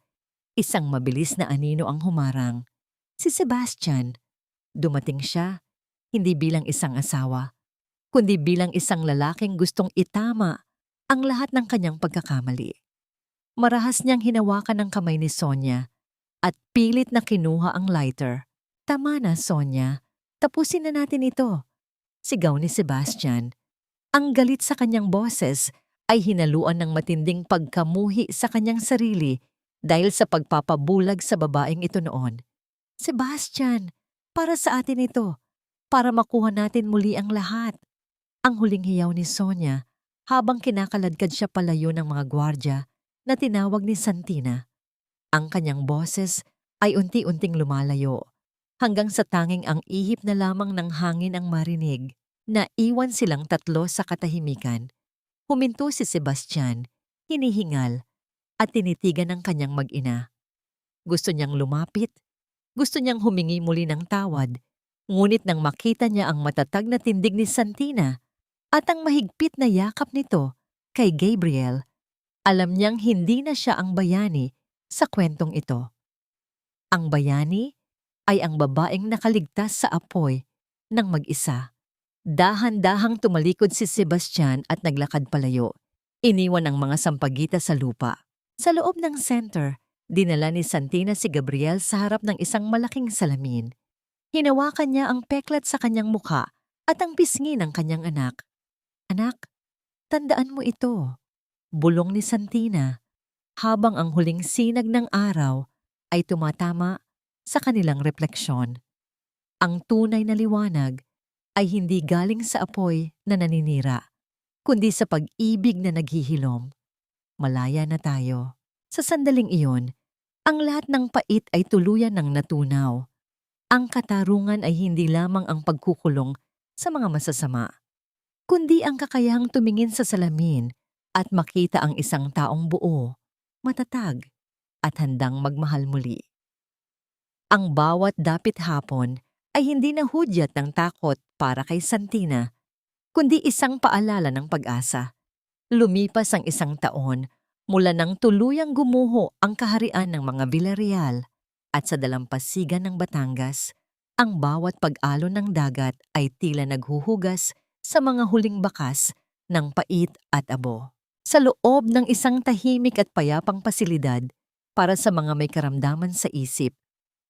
isang mabilis na anino ang humarang. Si Sebastian. Dumating siya, hindi bilang isang asawa, kundi bilang isang lalaking gustong itama ang lahat ng kanyang pagkakamali. Marahas niyang hinawakan ang kamay ni Sonia at pilit na kinuha ang lighter. Tama na, Sonia. Tapusin na natin ito. Sigaw ni Sebastian. Ang galit sa kanyang boses ay hinaluan ng matinding pagkamuhi sa kanyang sarili dahil sa pagpapabulag sa babaeng ito noon. Sebastian, para sa atin ito. Para makuha natin muli ang lahat. Ang huling hiyaw ni Sonia habang kinakaladkad siya palayo ng mga gwardya na tinawag ni Santina. Ang kanyang boses ay unti-unting lumalayo hanggang sa tanging ang ihip na lamang ng hangin ang marinig. Naiwan silang tatlo sa katahimikan. Huminto si Sebastian, hinihingal, at tinitigan ng kanyang mag-ina. Gusto niyang lumapit, gusto niyang humingi muli ng tawad, ngunit nang makita niya ang matatag na tindig ni Santina at ang mahigpit na yakap nito kay Gabriel, alam niyang hindi na siya ang bayani sa kwentong ito. Ang bayani ay ang babaeng nakaligtas sa apoy ng mag-isa. Dahan-dahang tumalikod si Sebastian at naglakad palayo. Iniwan ang mga sampagita sa lupa. Sa loob ng center, dinala ni Santina si Gabriel sa harap ng isang malaking salamin. Hinawakan niya ang peklat sa kanyang mukha at ang pisngi ng kanyang anak. Anak, tandaan mo ito, bulong ni Santina, habang ang huling sinag ng araw ay tumatama sa kanilang refleksyon. Ang tunay na liwanag ay hindi galing sa apoy na naninira, kundi sa pag-ibig na naghihilom. Malaya na tayo. Sa sandaling iyon, ang lahat ng pait ay tuluyan ng natunaw. Ang katarungan ay hindi lamang ang pagkukulong sa mga masasama, kundi ang kakayahang tumingin sa salamin at makita ang isang taong buo, matatag, at handang magmahal muli. Ang bawat dapit hapon ay hindi na hudyat ng takot para kay Santina, kundi isang paalala ng pag-asa. Lumipas ang 1 taon mula nang tuluyang gumuho ang kaharian ng mga Villarreal at sa dalampasigan ng Batangas, ang bawat pag-alon ng dagat ay tila naghuhugas sa mga huling bakas ng pait at abo. Sa loob ng isang tahimik at payapang pasilidad para sa mga may karamdaman sa isip,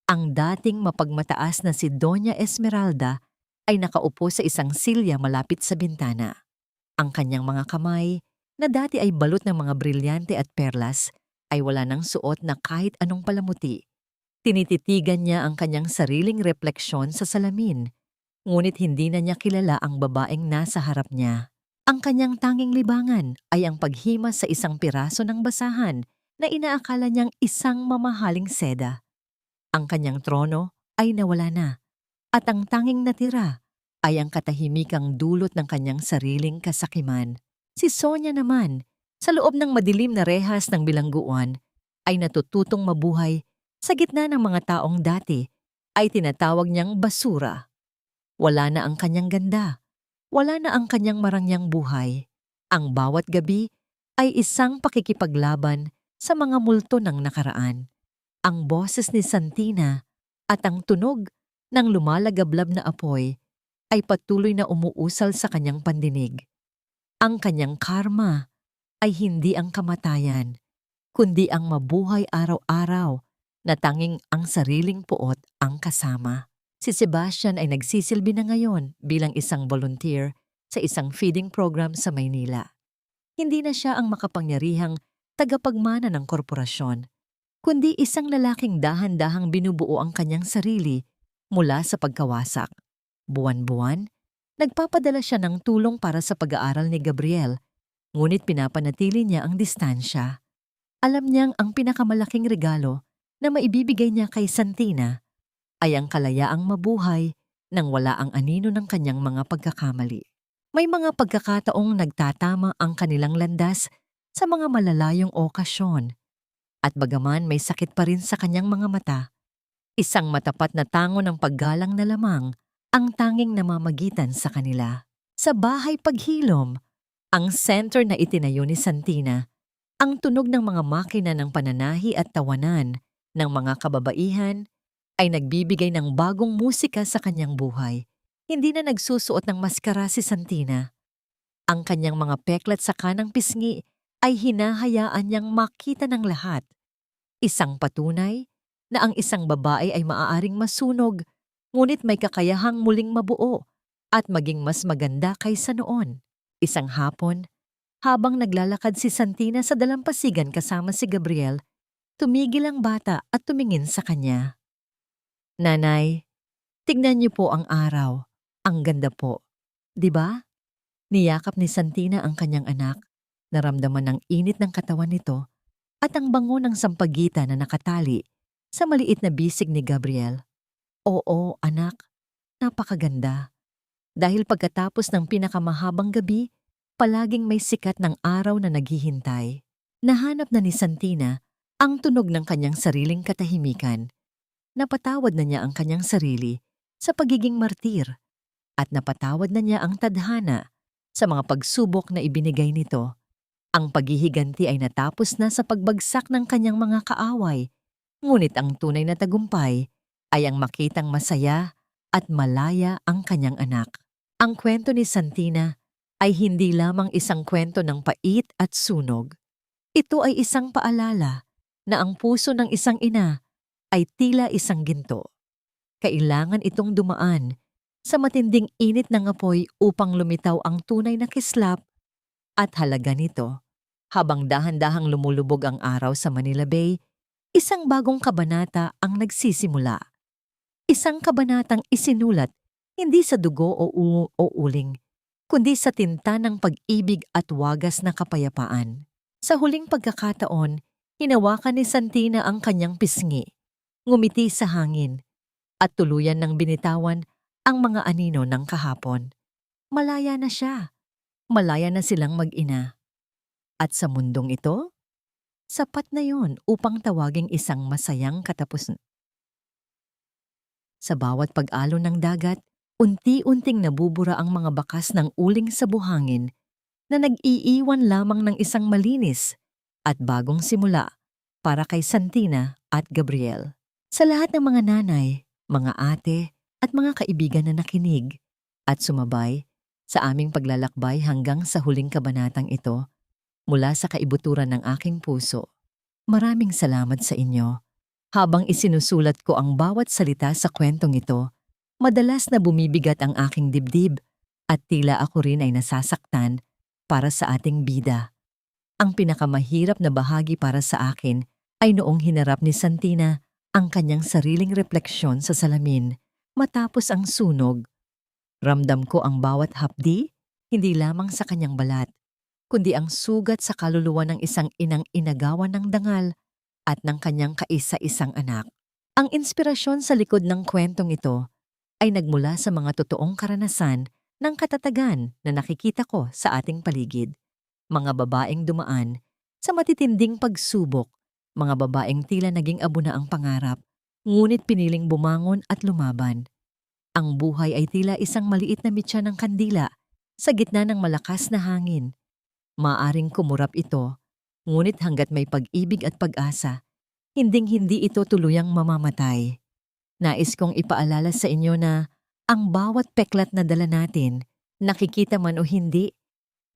ang dating mapagmataas na si Doña Esmeralda ay nakaupo sa isang silya malapit sa bintana. Ang kanyang mga kamay, na dati ay balot ng mga brilyante at perlas, ay wala nang suot na kahit anong palamuti. Tinititigan niya ang kanyang sariling refleksyon sa salamin, ngunit hindi na niya kilala ang babaeng nasa harap niya. Ang kanyang tanging libangan ay ang paghimas sa isang piraso ng basahan na inaakala niyang isang mamahaling seda. Ang kanyang trono ay nawala na at ang tanging natira ay ang katahimikang dulot ng kanyang sariling kasakiman. Si Sonia naman, sa loob ng madilim na rehas ng bilangguan, ay natututong mabuhay sa gitna ng mga taong dati ay tinatawag niyang basura. Wala na ang kanyang ganda, wala na ang kanyang marangyang buhay. Ang bawat gabi ay isang pakikipaglaban sa mga multo ng nakaraan. Ang boses ni Santina at ang tunog ng lumalagablab na apoy ay patuloy na umuusal sa kanyang pandinig. Ang kanyang karma ay hindi ang kamatayan, kundi ang mabuhay araw-araw na tanging ang sariling puot ang kasama. Si Sebastian ay nagsisilbi na ngayon bilang isang volunteer sa isang feeding program sa Maynila. Hindi na siya ang makapangyarihang tagapagmana ng korporasyon, kundi isang lalaking dahan-dahang binubuo ang kanyang sarili mula sa pagkawasak. Buwan-buwan, nagpapadala siya ng tulong para sa pag-aaral ni Gabriel, ngunit pinapanatili niya ang distansya. Alam niyang ang pinakamalaking regalo na maibibigay niya kay Santina ay ang kalayaang mabuhay nang wala ang anino ng kanyang mga pagkakamali. May mga pagkakataong nagtatama ang kanilang landas sa mga malalayong okasyon, at bagaman may sakit pa rin sa kanyang mga mata, isang matapat na tango ng paggalang na lamang ang tanging namamagitan sa kanila. Sa bahay paghilom, ang center na itinayo ni Santina, ang tunog ng mga makina ng pananahi at tawanan ng mga kababaihan ay nagbibigay ng bagong musika sa kanyang buhay. Hindi na nagsusuot ng maskara si Santina. Ang kanyang mga peklat sa kanang pisngi ay hinahayaan niyang makita ng lahat. Isang patunay na ang isang babae ay maaaring masunog, ngunit may kakayahang muling mabuo at maging mas maganda kaysa noon. Isang hapon, habang naglalakad si Santina sa dalampasigan kasama si Gabriel, tumigil ang bata at tumingin sa kanya. "Nanay, tignan niyo po ang araw. Ang ganda po. 'Di ba?" Niyakap ni Santina ang kanyang anak. Naramdaman ng init ng katawan nito at ang bango ng sampagitan na nakatali sa maliit na bisig ni Gabriel. "Oo, anak. Napakaganda. Dahil pagkatapos ng pinakamahabang gabi, palaging may sikat ng araw na naghihintay." Nahanap na ni Santina ang tunog ng kanyang sariling katahimikan. Napatawad na niya ang kanyang sarili sa pagiging martir at napatawad na niya ang tadhana sa mga pagsubok na ibinigay nito. Ang paghihiganti ay natapos na sa pagbagsak ng kanyang mga kaaway, ngunit ang tunay na tagumpay ay ang makitang masaya at malaya ang kanyang anak. Ang kwento ni Santina ay hindi lamang isang kwento ng pait at sunog. Ito ay isang paalala na ang puso ng isang ina ay tila isang ginto. Kailangan itong dumaan sa matinding init ng apoy upang lumitaw ang tunay na kislap at halaga nito. Habang dahan-dahang lumulubog ang araw sa Manila Bay, isang bagong kabanata ang nagsisimula. Isang kabanatang isinulat hindi sa dugo o uling, kundi sa tinta ng pag-ibig at wagas na kapayapaan. Sa huling pagkakataon, hinawakan ni Santina ang kanyang pisngi, ngumiti sa hangin, at tuluyan ng binitawan ang mga anino ng kahapon. Malaya na siya. Malaya na silang mag-ina. At sa mundong ito, sapat na yon upang tawaging isang masayang katapusan. Sa bawat pag-alon ng dagat, unti-unting nabubura ang mga bakas ng uling sa buhangin na nag-iiwan lamang ng isang malinis at bagong simula para kay Santina at Gabriel. Sa lahat ng mga nanay, mga ate at mga kaibigan na nakinig at sumabay sa aming paglalakbay hanggang sa huling kabanatang ito mula sa kaibuturan ng aking puso, maraming salamat sa inyo. Habang isinusulat ko ang bawat salita sa kwentong ito, madalas na bumibigat ang aking dibdib at tila ako rin ay nasasaktan para sa ating bida. Ang pinakamahirap na bahagi para sa akin ay noong hinarap ni Santina ang kanyang sariling refleksyon sa salamin matapos ang sunog. Ramdam ko ang bawat hapdi, hindi lamang sa kanyang balat, kundi ang sugat sa kaluluwa ng isang inang inagawan ng dangal at ng kanyang kaisa-isang anak. Ang inspirasyon sa likod ng kwentong ito ay nagmula sa mga totoong karanasan ng katatagan na nakikita ko sa ating paligid. Mga babaeng dumaan sa matitinding pagsubok, mga babaeng tila naging abo na ang pangarap, ngunit piniling bumangon at lumaban. Ang buhay ay tila isang maliit na mitya ng kandila sa gitna ng malakas na hangin. Maaring kumurap ito, ngunit hanggat may pag-ibig at pag-asa, hinding-hindi ito tuluyang mamamatay. Nais kong ipaalala sa inyo na ang bawat peklat na dala natin, nakikita man o hindi,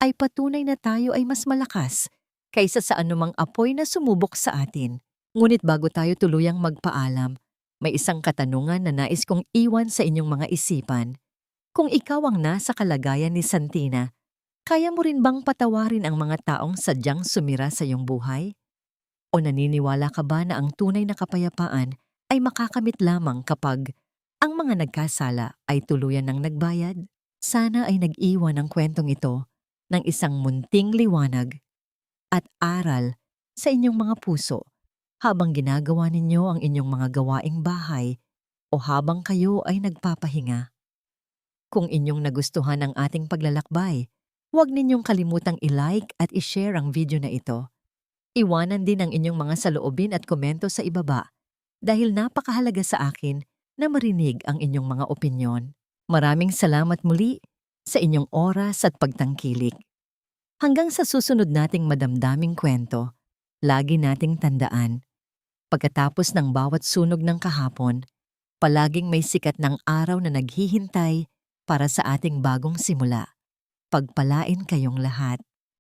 ay patunay na tayo ay mas malakas kaysa sa anumang apoy na sumubok sa atin. Ngunit bago tayo tuluyang magpaalam, may isang katanungan na nais kong iwan sa inyong mga isipan. Kung ikaw ang nasa kalagayan ni Santina, kaya mo rin bang patawarin ang mga taong sadyang sumira sa iyong buhay? O naniniwala ka ba na ang tunay na kapayapaan ay makakamit lamang kapag ang mga nagkasala ay tuluyan ng nagbayad? Sana ay nag-iwan ang kwentong ito ng isang munting liwanag at aral sa inyong mga puso habang ginagawa ninyo ang inyong mga gawaing bahay o habang kayo ay nagpapahinga. Kung inyong nagustuhan ang ating paglalakbay, huwag ninyong kalimutang i-like at i-share ang video na ito. Iwanan din ang inyong mga saloobin at komento sa ibaba dahil napakahalaga sa akin na marinig ang inyong mga opinyon. Maraming salamat muli sa inyong oras at pagtangkilik. Hanggang sa susunod nating madamdaming kwento, lagi nating tandaan, pagkatapos ng bawat sunog ng kahapon, palaging may sikat ng araw na naghihintay para sa ating bagong simula. Pagpalain kayong lahat.